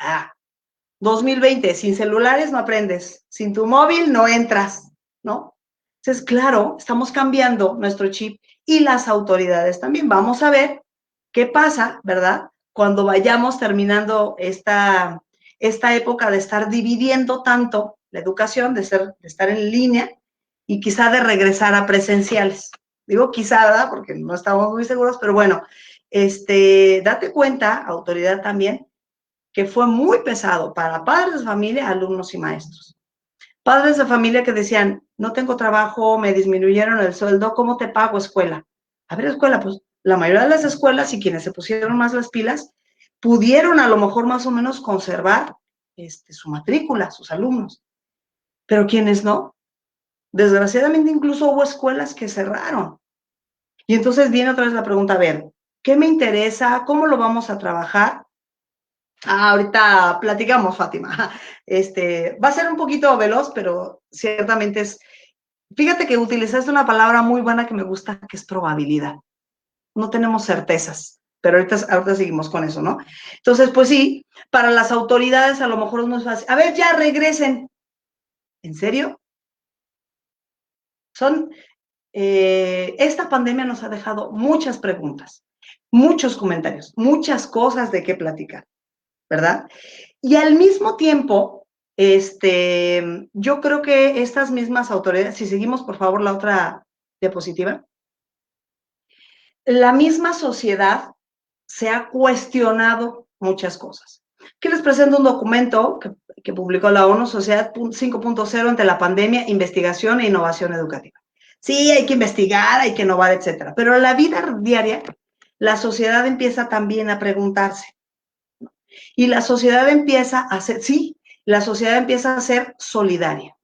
2020, sin celulares no aprendes, sin tu móvil no entras, ¿no? Entonces, claro, estamos cambiando nuestro chip y las autoridades también. Vamos a ver qué pasa, ¿verdad? Cuando vayamos terminando esta época de estar dividiendo tanto la educación, de estar en línea y quizá de regresar a presenciales. Digo quizá, ¿verdad? Porque no estamos muy seguros, pero bueno, date cuenta, autoridad también, que fue muy pesado para padres de familia, alumnos y maestros. Padres de familia que decían, no tengo trabajo, me disminuyeron el sueldo, ¿cómo te pago escuela? A ver, escuela, pues la mayoría de las escuelas y quienes se pusieron más las pilas, pudieron a lo mejor más o menos conservar su matrícula, sus alumnos. Pero quienes no, desgraciadamente incluso hubo escuelas que cerraron. Y entonces viene otra vez la pregunta, a ver, ¿qué me interesa? ¿Cómo lo vamos a trabajar? Ahorita platicamos, Fátima. Va a ser un poquito veloz, pero ciertamente es. Fíjate que utilizaste una palabra muy buena que me gusta, que es probabilidad. No tenemos certezas, pero ahorita seguimos con eso, ¿no? Entonces, pues sí, para las autoridades a lo mejor es muy fácil. A ver, ya regresen. ¿En serio? Esta pandemia nos ha dejado muchas preguntas, muchos comentarios, muchas cosas de qué platicar, ¿verdad? Y al mismo tiempo, yo creo que estas mismas autoridades, si seguimos por favor la otra diapositiva, la misma sociedad se ha cuestionado muchas cosas. Aquí les presento un documento que publicó la ONU, Sociedad 5.0 ante la pandemia, investigación e innovación educativa. Sí, hay que investigar, hay que innovar, etcétera. Pero en la vida diaria, la sociedad empieza también a preguntarse. Y la sociedad empieza a ser, sí, la sociedad empieza a ser solidaria.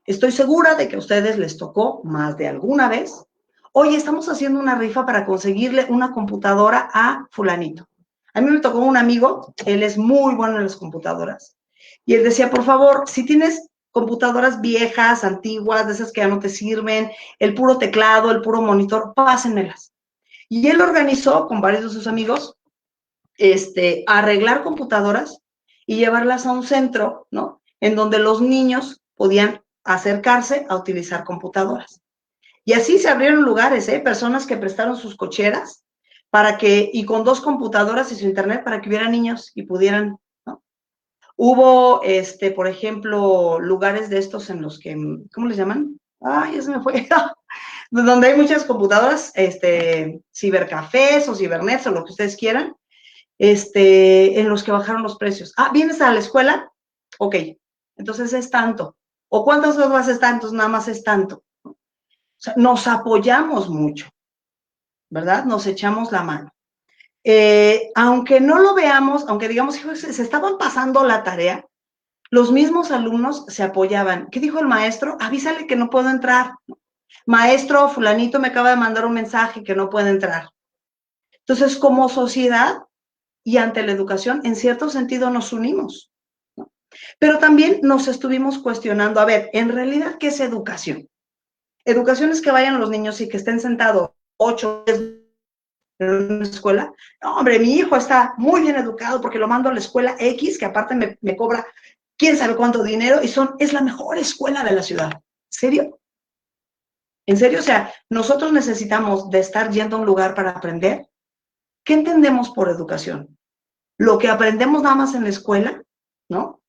Estoy segura de que a ustedes les tocó más de alguna vez. Oye, estamos haciendo una rifa para conseguirle una computadora a fulanito. A mí me tocó un amigo, él es muy bueno en las computadoras. Y él decía, por favor, si tienes computadoras viejas, antiguas, de esas que ya no te sirven, el puro teclado, el puro monitor, pásenmelas. Y él organizó con varios de sus amigos arreglar computadoras y llevarlas a un centro, ¿no? En donde los niños podían acercarse a utilizar computadoras. Y así se abrieron lugares, personas que prestaron sus cocheras y con 2 computadoras y su internet para que hubiera niños y pudieran, ¿no? Hubo, por ejemplo, lugares de estos en los que, ¿cómo les llaman? Ay, ya se me fue. Donde hay muchas computadoras, cibercafés o cibernets o lo que ustedes quieran, en los que bajaron los precios. ¿Vienes a la escuela? Ok, entonces es tanto. ¿O cuántas horas es tanto? Nada más es tanto. O sea, nos apoyamos mucho, ¿verdad? Nos echamos la mano. Aunque no lo veamos, aunque digamos, se estaban pasando la tarea, los mismos alumnos se apoyaban. ¿Qué dijo el maestro? Avísale que no puedo entrar. Maestro, fulanito me acaba de mandar un mensaje que no puede entrar. Entonces, como sociedad, y ante la educación, en cierto sentido, nos unimos, ¿no? Pero también nos estuvimos cuestionando, a ver, en realidad, ¿qué es educación? Educación es que vayan los niños y que estén sentados 8 en una escuela. No, hombre, mi hijo está muy bien educado porque lo mando a la escuela X, que aparte me cobra quién sabe cuánto dinero y es la mejor escuela de la ciudad. ¿En serio? ¿En serio? O sea, nosotros necesitamos de estar yendo a un lugar para aprender. ¿Qué entendemos por educación? Lo que aprendemos nada más en la escuela, ¿no?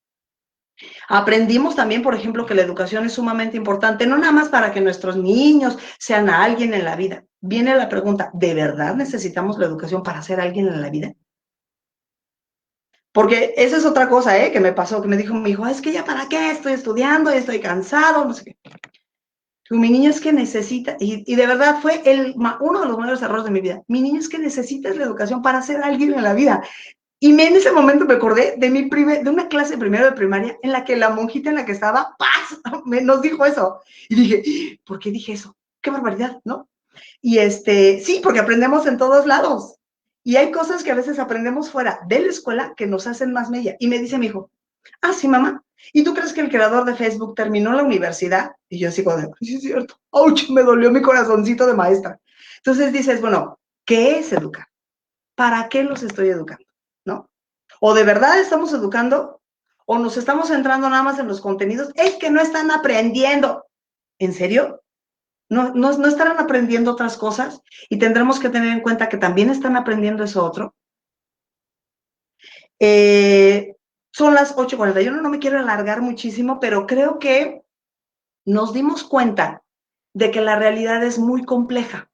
Aprendimos también, por ejemplo, que la educación es sumamente importante, no nada más para que nuestros niños sean alguien en la vida. Viene la pregunta, ¿de verdad necesitamos la educación para ser alguien en la vida? Porque esa es otra cosa, que me pasó, que me dijo mi hijo, es que ya para qué, estoy estudiando, estoy cansado, no sé qué. Mi niño es que necesita, y de verdad fue uno de los mayores errores de mi vida, mi niño es que necesitas la educación para ser alguien en la vida. Y en ese momento me acordé de una clase primero de primaria en la que la monjita en la que estaba, ¡paz!, nos dijo eso. Y dije, ¿por qué dije eso? ¡Qué barbaridad!, ¿no? Y sí, porque aprendemos en todos lados. Y hay cosas que a veces aprendemos fuera de la escuela que nos hacen más mella. Y me dice mi hijo, ah, sí, mamá. ¿Y tú crees que el creador de Facebook terminó la universidad? Y yo así como de, sí, es cierto. ¡Auch! Me dolió mi corazoncito de maestra. Entonces dices, bueno, ¿qué es educar? ¿Para qué los estoy educando? ¿No? O de verdad estamos educando, o nos estamos centrando nada más en los contenidos. Es que no están aprendiendo. ¿En serio? ¿No estarán aprendiendo otras cosas? Y tendremos que tener en cuenta que también están aprendiendo eso otro. Son las 8:41, no me quiero alargar muchísimo, pero creo que nos dimos cuenta de que la realidad es muy compleja.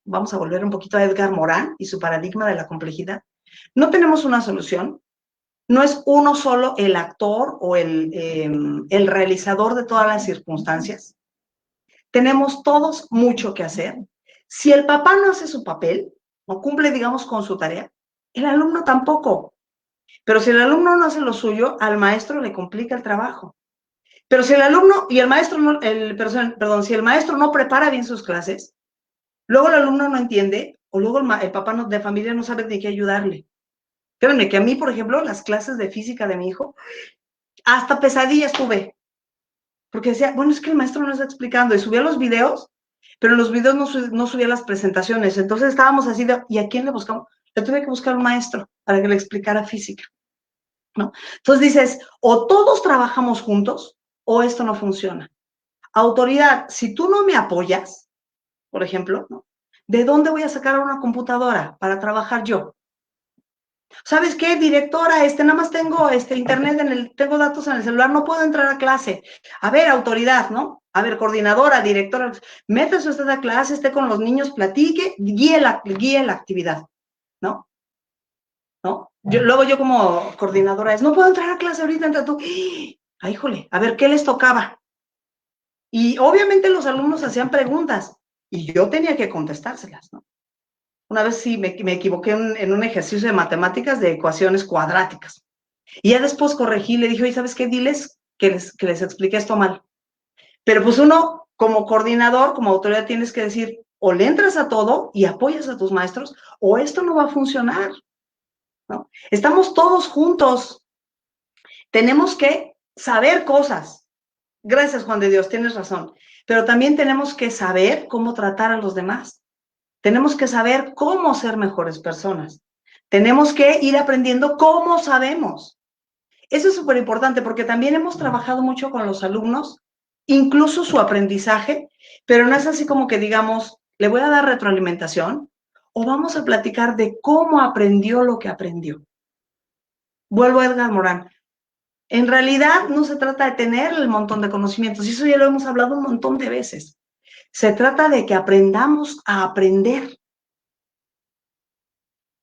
Vamos a volver un poquito a Edgar Morin y su paradigma de la complejidad. No tenemos una solución. No es uno solo el actor o el realizador de todas las circunstancias. Tenemos todos mucho que hacer. Si el papá no hace su papel, no cumple, digamos, con su tarea, el alumno tampoco. Pero si el alumno no hace lo suyo, al maestro le complica el trabajo. Pero si el alumno y el maestro no, si el maestro no prepara bien sus clases, luego el alumno no entiende, o luego el papá de familia no sabe de qué ayudarle. Créanme que a mí, por ejemplo, las clases de física de mi hijo, hasta pesadillas tuve. Porque decía, bueno, es que el maestro no está explicando. Y subía los videos, pero en los videos no subía las presentaciones. Entonces estábamos así de, ¿y a quién le buscamos? Le tuve que buscar un maestro para que le explicara física, ¿no? Entonces dices, o todos trabajamos juntos, o esto no funciona. Autoridad, si tú no me apoyas, por ejemplo, ¿no? ¿De dónde voy a sacar una computadora para trabajar yo? ¿Sabes qué, directora? Nada más tengo internet, tengo datos en el celular, no puedo entrar a clase. A ver, autoridad, ¿no? A ver, coordinadora, directora, métase usted a clase, esté con los niños, platique, guíe la actividad, ¿no? ¿No? Luego yo como coordinadora no puedo entrar a clase ahorita, entra tú. Ay, híjole, a ver, ¿qué les tocaba? Y obviamente los alumnos hacían preguntas y yo tenía que contestárselas, ¿no? Una vez sí me equivoqué en un ejercicio de matemáticas de ecuaciones cuadráticas. Y ya después corregí, le dije, oye, ¿sabes qué? Diles que les expliqué esto mal. Pero pues uno, como coordinador, como autoridad, tienes que decir, o le entras a todo y apoyas a tus maestros, o esto no va a funcionar, ¿no? Estamos todos juntos. Tenemos que saber cosas. Gracias, Juan de Dios, tienes razón. Pero también tenemos que saber cómo tratar a los demás. Tenemos que saber cómo ser mejores personas. Tenemos que ir aprendiendo cómo sabemos. Eso es súper importante porque también hemos trabajado mucho con los alumnos, incluso su aprendizaje, pero no es así como que digamos, le voy a dar retroalimentación o vamos a platicar de cómo aprendió lo que aprendió. Vuelvo a Edgar Morin. En realidad no se trata de tener el montón de conocimientos, y eso ya lo hemos hablado un montón de veces. Se trata de que aprendamos a aprender.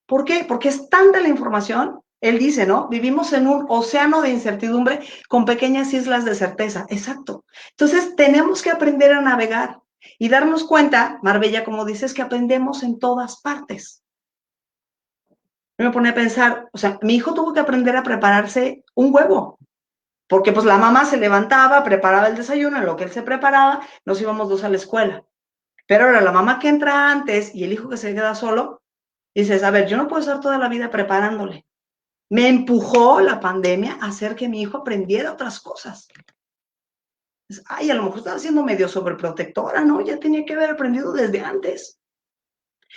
¿Por qué? Porque es tanta la información. Él dice, ¿no? Vivimos en un océano de incertidumbre con pequeñas islas de certeza. Exacto. Entonces, tenemos que aprender a navegar y darnos cuenta, Marbella, como dices, que aprendemos en todas partes. Me pone a pensar, o sea, mi hijo tuvo que aprender a prepararse un huevo, porque pues la mamá se levantaba, preparaba el desayuno, en lo que él se preparaba, nos íbamos dos a la escuela. Pero ahora la mamá que entra antes y el hijo que se queda solo, dices, a ver, yo no puedo estar toda la vida preparándole. Me empujó la pandemia a hacer que mi hijo aprendiera otras cosas. Ay, a lo mejor estaba siendo medio sobreprotectora, ¿no? Ya tenía que haber aprendido desde antes.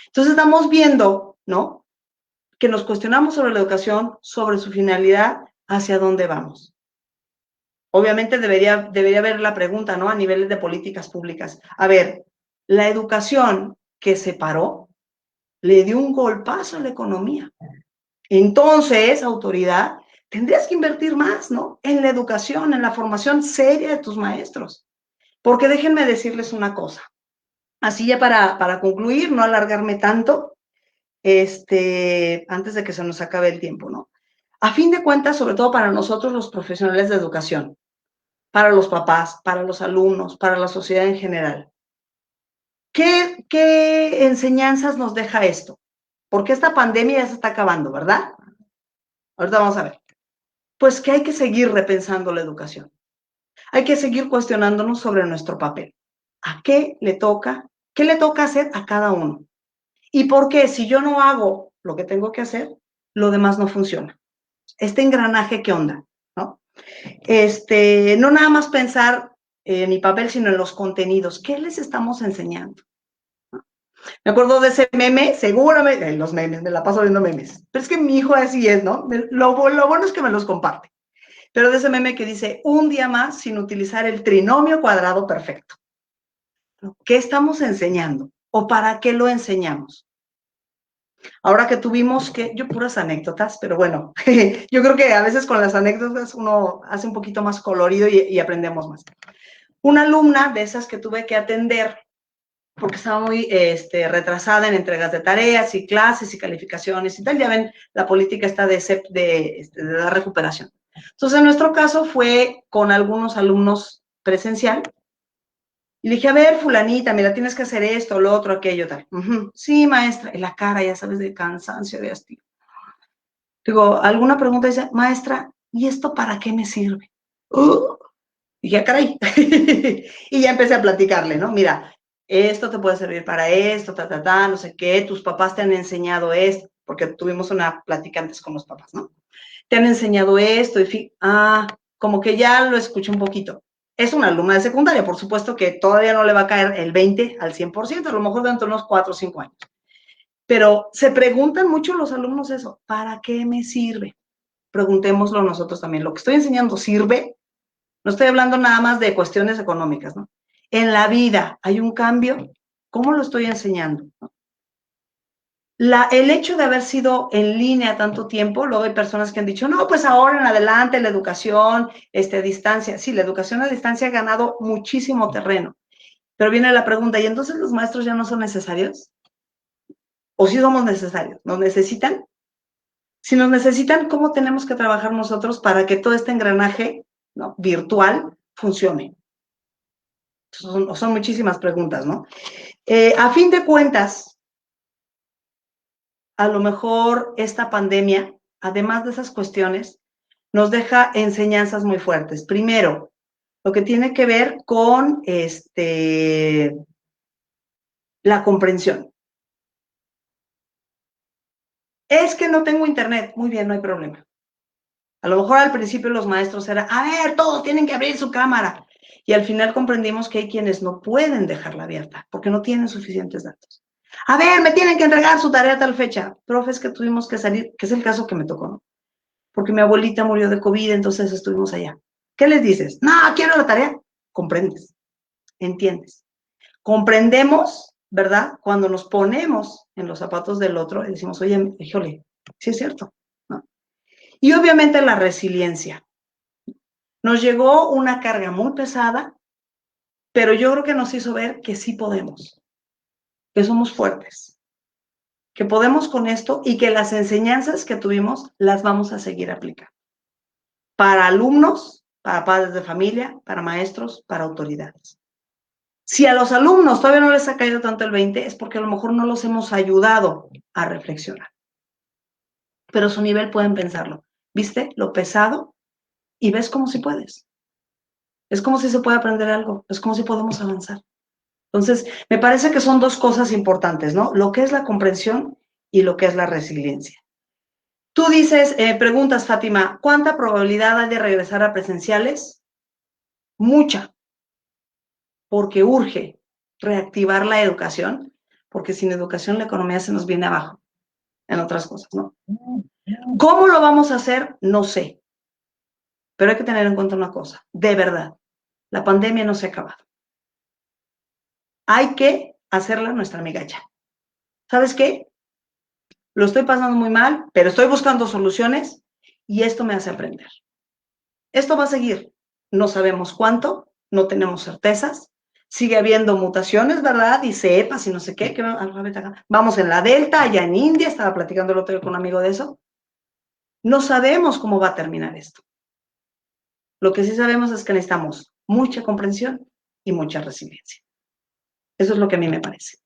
Entonces estamos viendo, ¿no? Que nos cuestionamos sobre la educación, sobre su finalidad, hacia dónde vamos. Obviamente debería haber la pregunta, ¿no? A niveles de políticas públicas. A ver, la educación que se paró le dio un golpazo a la economía. Entonces, autoridad, tendrías que invertir más, ¿no? En la educación, en la formación seria de tus maestros. Porque déjenme decirles una cosa. Así ya para concluir, no alargarme tanto, antes de que se nos acabe el tiempo, ¿no? A fin de cuentas, sobre todo para nosotros los profesionales de educación, para los papás, para los alumnos, para la sociedad en general, ¿qué enseñanzas nos deja esto? Porque esta pandemia ya se está acabando, ¿verdad? Ahorita vamos a ver. Pues que hay que seguir repensando la educación. Hay que seguir cuestionándonos sobre nuestro papel. ¿A qué le toca? ¿Qué le toca hacer a cada uno? ¿Y por qué si yo no hago lo que tengo que hacer, lo demás no funciona? Este engranaje, ¿qué onda? ¿No? No nada más pensar en mi papel, sino en los contenidos. ¿Qué les estamos enseñando? Me acuerdo de ese meme, seguramente, los memes, me la paso viendo memes. Pero es que mi hijo así es, ¿no? Lo bueno es que me los comparte. Pero de ese meme que dice, un día más sin utilizar el trinomio cuadrado perfecto. ¿Qué estamos enseñando? ¿O para qué lo enseñamos? Ahora que tuvimos que, yo puras anécdotas, pero bueno, yo creo que a veces con las anécdotas uno hace un poquito más colorido y aprendemos más. Una alumna de esas que tuve que atender, porque estaba muy retrasada en entregas de tareas y clases y calificaciones y tal, ya ven, la política está de la recuperación. Entonces, en nuestro caso fue con algunos alumnos presencial, y le dije, a ver, fulanita, mira, tienes que hacer esto, lo otro, aquello, tal. Sí, maestra, en la cara, ya sabes, de cansancio, de hastío. Digo, ¿alguna pregunta? Dice, maestra, ¿y esto para qué me sirve? Dije, ah, caray. Y ya empecé a platicarle, ¿no? Mira, esto te puede servir para esto, no sé qué, tus papás te han enseñado esto, porque tuvimos una plática antes con los papás, ¿no? Te han enseñado esto, como que ya lo escuché un poquito. Es una alumna de secundaria, por supuesto que todavía no le va a caer el 20 al 100%, a lo mejor dentro de unos 4 o 5 años. Pero se preguntan mucho los alumnos eso, ¿para qué me sirve? Preguntémoslo nosotros también. ¿Lo que estoy enseñando sirve? No estoy hablando nada más de cuestiones económicas, ¿no? En la vida hay un cambio. ¿Cómo lo estoy enseñando? El hecho de haber sido en línea tanto tiempo, luego hay personas que han dicho, no, pues ahora en adelante la educación a distancia. Sí, la educación a distancia ha ganado muchísimo terreno. Pero viene la pregunta, ¿y entonces los maestros ya no son necesarios? ¿O sí somos necesarios? ¿Nos necesitan? Si nos necesitan, ¿cómo tenemos que trabajar nosotros para que todo este engranaje, ¿no?, virtual funcione? Son muchísimas preguntas, ¿no? A fin de cuentas, a lo mejor esta pandemia, además de esas cuestiones, nos deja enseñanzas muy fuertes. Primero, lo que tiene que ver con la comprensión. Es que no tengo internet. Muy bien, no hay problema. A lo mejor al principio los maestros eran, a ver, todos tienen que abrir su cámara. Y al final comprendimos que hay quienes no pueden dejarla abierta porque no tienen suficientes datos. A ver, me tienen que entregar su tarea a tal fecha. Profe, es que tuvimos que salir, que es el caso que me tocó, ¿no? Porque mi abuelita murió de COVID, entonces estuvimos allá. ¿Qué les dices? No, quiero la tarea. Comprendes, entiendes. Comprendemos, ¿verdad? Cuando nos ponemos en los zapatos del otro y decimos, oye, híjole, sí es cierto, ¿no? Y obviamente la resiliencia. Nos llegó una carga muy pesada, pero yo creo que nos hizo ver que sí podemos, que somos fuertes, que podemos con esto y que las enseñanzas que tuvimos las vamos a seguir aplicando. Para alumnos, para padres de familia, para maestros, para autoridades. Si a los alumnos todavía no les ha caído tanto el 20, es porque a lo mejor no los hemos ayudado a reflexionar. Pero a su nivel pueden pensarlo. ¿Viste lo pesado? Y ves cómo si puedes. Es como si se puede aprender algo. Es como si podemos avanzar. Entonces, me parece que son dos cosas importantes, ¿no? Lo que es la comprensión y lo que es la resiliencia. Tú dices, preguntas, Fátima, ¿cuánta probabilidad hay de regresar a presenciales? Mucha, porque urge reactivar la educación, porque sin educación la economía se nos viene abajo, en otras cosas, ¿no? ¿Cómo lo vamos a hacer? No sé, pero hay que tener en cuenta una cosa, de verdad, la pandemia no se ha acabado. Hay que hacerla nuestra amiga ya. ¿Sabes qué? Lo estoy pasando muy mal, pero estoy buscando soluciones y esto me hace aprender. Esto va a seguir. No sabemos cuánto, no tenemos certezas. Sigue habiendo mutaciones, ¿verdad? Y cepas y no sé qué. Vamos en la Delta, allá en India, estaba platicando el otro día con un amigo de eso. No sabemos cómo va a terminar esto. Lo que sí sabemos es que necesitamos mucha comprensión y mucha resiliencia. Eso es lo que a mí me parece.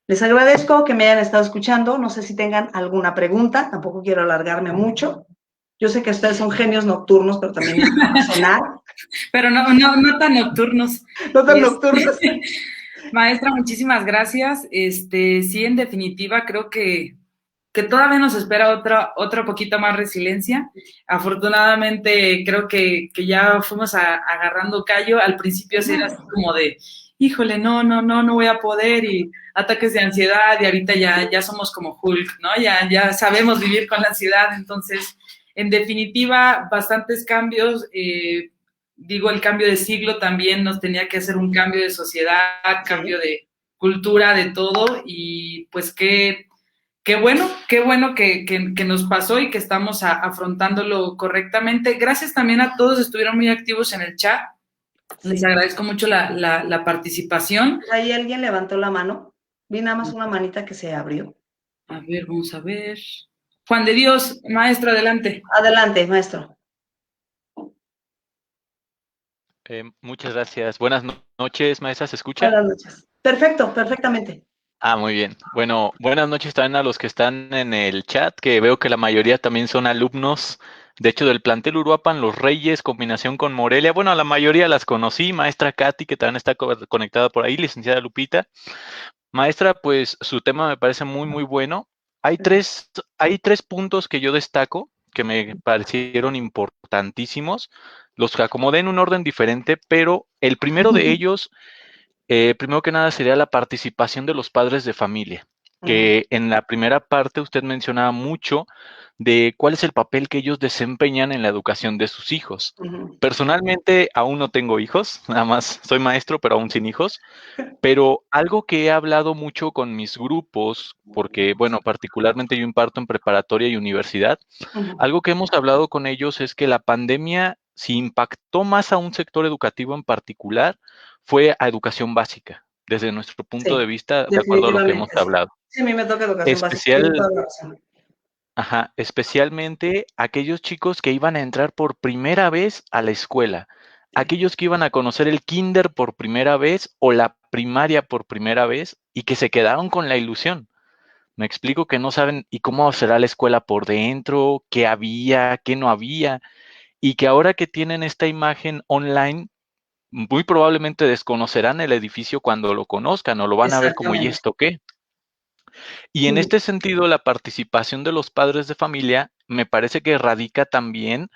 Les agradezco que me hayan estado escuchando. No sé si tengan alguna pregunta. Tampoco quiero alargarme mucho. Yo sé que ustedes son genios nocturnos, pero también necesitamos cenar. Pero no tan nocturnos. ¿No tan nocturnos? Maestra, muchísimas gracias. Sí, en definitiva, creo que todavía nos espera otra poquito más resiliencia. Afortunadamente, creo que ya fuimos agarrando callo. Al principio sí era así como de, híjole, no voy a poder, y ataques de ansiedad, y ahorita ya somos como Hulk, ¿no? Ya sabemos vivir con la ansiedad. Entonces, en definitiva, bastantes cambios. Digo, el cambio de siglo también nos tenía que hacer un cambio de sociedad, cambio de cultura, de todo, y pues qué bueno que nos pasó y que estamos afrontándolo correctamente. Gracias también a todos, estuvieron muy activos en el chat. Les agradezco mucho la participación. Ahí alguien levantó la mano. Vi nada más una manita que se abrió. A ver, vamos a ver. Juan de Dios, maestro, adelante. Adelante, maestro. Muchas gracias. Buenas noches, maestra, ¿se escucha? Buenas noches. Perfecto, perfectamente. Muy bien. Bueno, buenas noches también a los que están en el chat, que veo que la mayoría también son alumnos, de hecho, del plantel Uruapan Los Reyes, combinación con Morelia. Bueno, a la mayoría las conocí, maestra Katy, que también está conectada por ahí, licenciada Lupita. Maestra, pues su tema me parece muy bueno. Hay tres puntos que yo destaco que me parecieron importantísimos. Los acomodé en un orden diferente, pero el primero de ellos, primero que nada, sería la participación de los padres de familia, que en la primera parte usted mencionaba mucho de cuál es el papel que ellos desempeñan en la educación de sus hijos. Personalmente, aún no tengo hijos, nada más soy maestro, pero aún sin hijos. Pero algo que he hablado mucho con mis grupos, porque, bueno, particularmente yo imparto en preparatoria y universidad, algo que hemos hablado con ellos es que la pandemia, si impactó más a un sector educativo en particular, fue a educación básica, desde nuestro punto de vista, de acuerdo a lo que hemos hablado. Sí, a mí me toca educación básica. Especialmente aquellos chicos que iban a entrar por primera vez a la escuela, aquellos que iban a conocer el kinder por primera vez o la primaria por primera vez y que se quedaron con la ilusión. Me explico, que no saben y cómo será la escuela por dentro, qué había, qué no había, y que ahora que tienen esta imagen online, muy probablemente desconocerán el edificio cuando lo conozcan o lo van a ver como, ¿y esto qué? Y en este sentido, la participación de los padres de familia me parece que radica también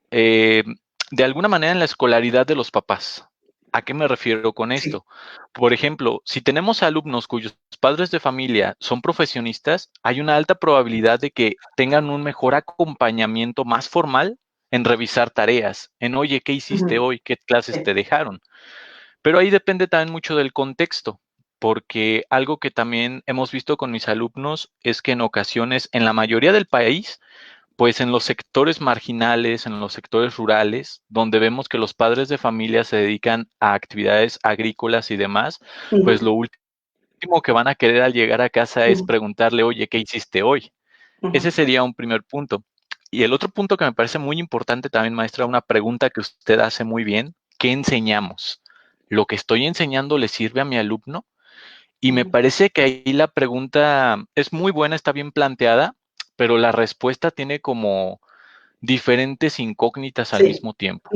de alguna manera en la escolaridad de los papás. ¿A qué me refiero con esto? Por ejemplo, si tenemos alumnos cuyos padres de familia son profesionistas, hay una alta probabilidad de que tengan un mejor acompañamiento más formal en revisar tareas, en, oye, ¿qué hiciste hoy? ¿Qué clases te dejaron? Pero ahí depende también mucho del contexto, porque algo que también hemos visto con mis alumnos es que en ocasiones, en la mayoría del país, pues en los sectores marginales, en los sectores rurales, donde vemos que los padres de familia se dedican a actividades agrícolas y demás, pues lo último que van a querer al llegar a casa es preguntarle, oye, ¿qué hiciste hoy? Ese sería un primer punto. Y el otro punto que me parece muy importante también, maestra, una pregunta que usted hace muy bien: ¿qué enseñamos? ¿Lo que estoy enseñando le sirve a mi alumno? Y me parece que ahí la pregunta es muy buena, está bien planteada, pero la respuesta tiene como diferentes incógnitas al mismo tiempo.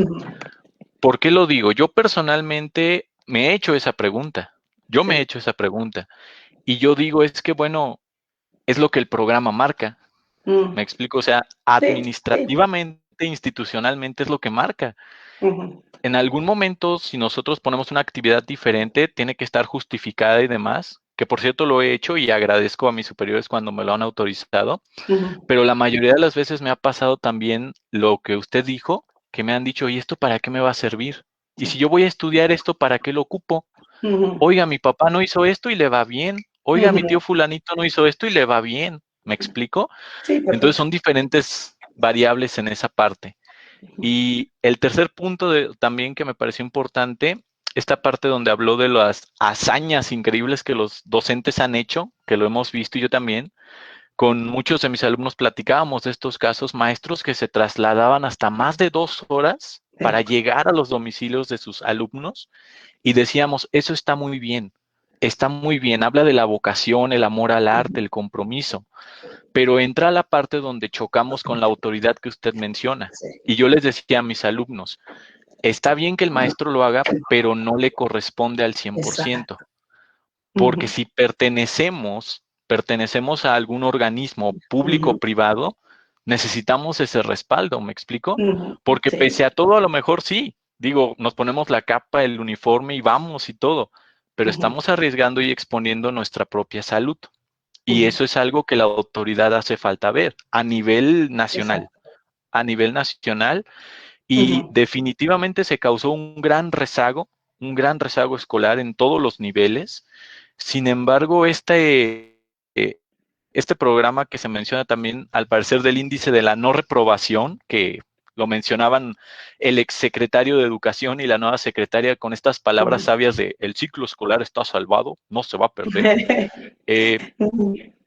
¿Por qué lo digo? Yo personalmente me he hecho esa pregunta. Me he hecho esa pregunta. Y yo digo, es que, bueno, es lo que el programa marca. ¿Me explico? O sea, administrativamente, institucionalmente es lo que marca. En algún momento, si nosotros ponemos una actividad diferente, tiene que estar justificada y demás, que por cierto lo he hecho y agradezco a mis superiores cuando me lo han autorizado, pero la mayoría de las veces me ha pasado también lo que usted dijo, que me han dicho, ¿y esto para qué me va a servir? Y si yo voy a estudiar esto, ¿para qué lo ocupo? Oiga, mi papá no hizo esto y le va bien. Oiga, mi tío fulanito no hizo esto y le va bien. ¿Me explico? Entonces son diferentes variables en esa parte. Y el tercer punto también que me pareció importante, esta parte donde habló de las hazañas increíbles que los docentes han hecho, que lo hemos visto y yo también, con muchos de mis alumnos platicábamos de estos casos, maestros que se trasladaban hasta más de 2 horas para llegar a los domicilios de sus alumnos y decíamos, eso está muy bien, habla de la vocación, el amor al arte, el compromiso, pero entra la parte donde chocamos con la autoridad que usted menciona. Sí. Y yo les decía a mis alumnos, está bien que el maestro lo haga, pero no le corresponde al 100%, porque si pertenecemos a algún organismo público o privado, necesitamos ese respaldo, ¿me explico? Porque Sí. pese a todo, a lo mejor sí, digo, nos ponemos la capa, el uniforme y vamos y todo, pero estamos arriesgando y exponiendo nuestra propia salud. Y eso es algo que la autoridad hace falta ver a nivel nacional. A nivel nacional, y definitivamente se causó un gran rezago escolar en todos los niveles. Sin embargo, este programa que se menciona también, al parecer, del índice de la no reprobación, que lo mencionaban el exsecretario de Educación y la nueva secretaria con estas palabras sabias de el ciclo escolar está salvado, no se va a perder.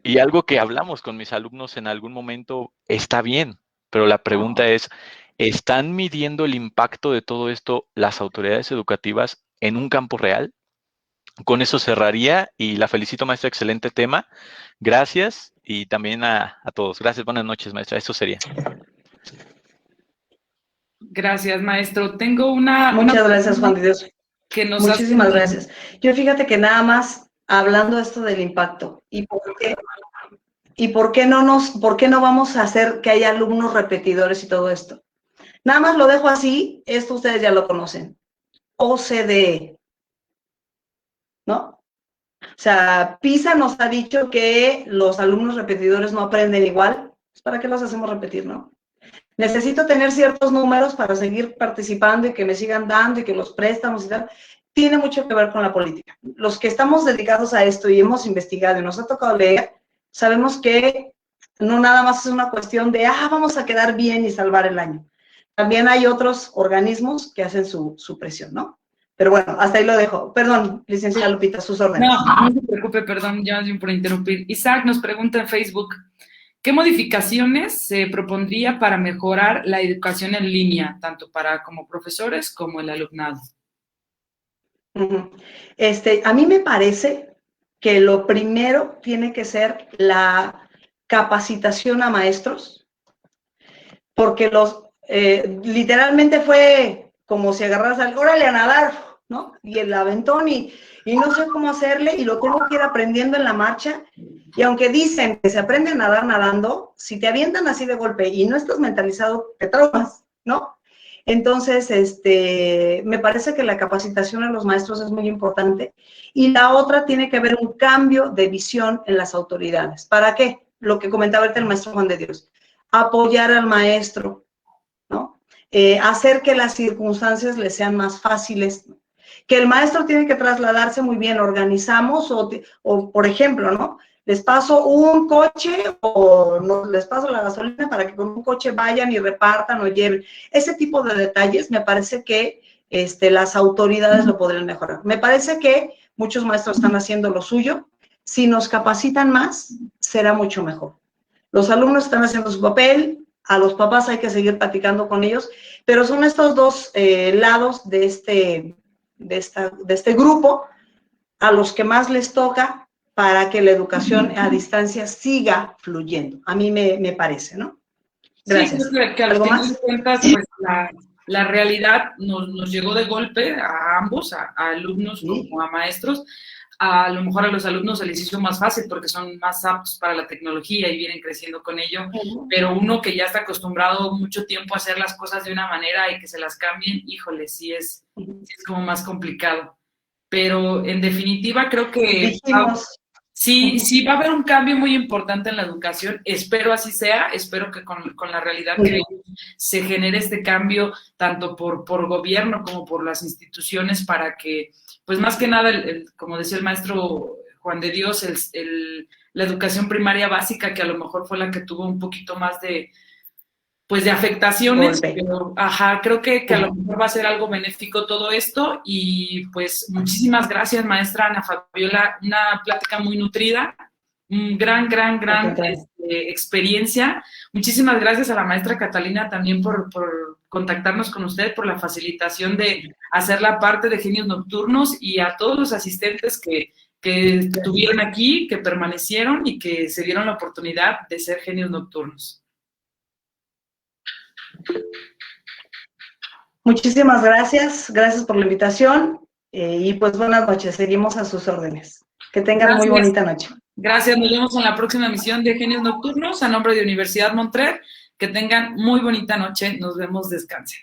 Y algo que hablamos con mis alumnos en algún momento, está bien, pero la pregunta es, ¿están midiendo el impacto de todo esto las autoridades educativas en un campo real? Con eso cerraría y la felicito, maestra, excelente tema. Gracias y también a todos. Gracias, buenas noches, maestra. Eso sería. Gracias, maestro. Tengo una... Muchas gracias, Juan de Dios. Muchísimas gracias. Yo fíjate que nada más hablando esto del impacto y por qué no vamos a hacer que haya alumnos repetidores y todo esto. Nada más lo dejo así, esto ustedes ya lo conocen. OCDE, ¿no? O sea, PISA nos ha dicho que los alumnos repetidores no aprenden igual. Pues, ¿para qué los hacemos repetir, no? Necesito tener ciertos números para seguir participando y que me sigan dando y que los préstamos y tal. Tiene mucho que ver con la política. Los que estamos dedicados a esto y hemos investigado y nos ha tocado leer, sabemos que no nada más es una cuestión de, vamos a quedar bien y salvar el año. También hay otros organismos que hacen su presión, ¿no? Pero bueno, hasta ahí lo dejo. Perdón, licenciada Lupita, sus órdenes. No se preocupe, perdón, ya por interrumpir. Isaac nos pregunta en Facebook, ¿qué modificaciones se propondría para mejorar la educación en línea, tanto para como profesores como el alumnado? A mí me parece que lo primero tiene que ser la capacitación a maestros, porque literalmente fue como si agarras al, órale a nadar, ¿no? Y el aventón y no sé cómo hacerle y lo tengo que ir aprendiendo en la marcha. Y aunque dicen que se aprende a nadar nadando, si te avientan así de golpe y no estás mentalizado, te traumas, ¿no? Entonces, me parece que la capacitación a los maestros es muy importante. Y la otra tiene que haber un cambio de visión en las autoridades. ¿Para qué? Lo que comentaba ahorita el maestro Juan de Dios. Apoyar al maestro, ¿no? Hacer que las circunstancias le sean más fáciles, ¿no? Que el maestro tiene que trasladarse muy bien, organizamos o por ejemplo, ¿no? Les paso un coche o no, les paso la gasolina para que con un coche vayan y repartan o lleven. Ese tipo de detalles me parece que las autoridades lo podrían mejorar. Me parece que muchos maestros están haciendo lo suyo. Si nos capacitan más, será mucho mejor. Los alumnos están haciendo su papel, a los papás hay que seguir platicando con ellos, pero son estos dos lados de este grupo a los que más les toca para que la educación a distancia siga fluyendo. A mí me parece, ¿no? Gracias. Sí, creo que al final de cuentas, pues la realidad nos llegó de golpe a ambos, a alumnos como a maestros. A lo mejor a los alumnos se les hizo más fácil porque son más aptos para la tecnología y vienen creciendo con ello, pero uno que ya está acostumbrado mucho tiempo a hacer las cosas de una manera y que se las cambien, híjole, sí es como más complicado. Pero en definitiva creo que sí va a haber un cambio muy importante en la educación, espero así sea, espero que con la realidad que se genere este cambio tanto por gobierno como por las instituciones para que, pues más que nada, como decía el maestro Juan de Dios, la educación primaria básica, que a lo mejor fue la que tuvo un poquito más de afectaciones, pero creo que a lo mejor va a ser algo benéfico todo esto y pues muchísimas gracias, maestra Ana Fabiola, una plática muy nutrida, un gran experiencia. Muchísimas gracias a la maestra Catalina también por contactarnos con usted, por la facilitación de hacer la parte de Genios Nocturnos, y a todos los asistentes que estuvieron aquí, que permanecieron y que se dieron la oportunidad de ser Genios Nocturnos. Muchísimas gracias, gracias por la invitación y pues buenas noches, seguimos a sus órdenes. Que tengan muy bonita noche. Gracias, nos vemos en la próxima emisión de Genios Nocturnos a nombre de Universidad Montreal. Que tengan muy bonita noche, nos vemos, descansen.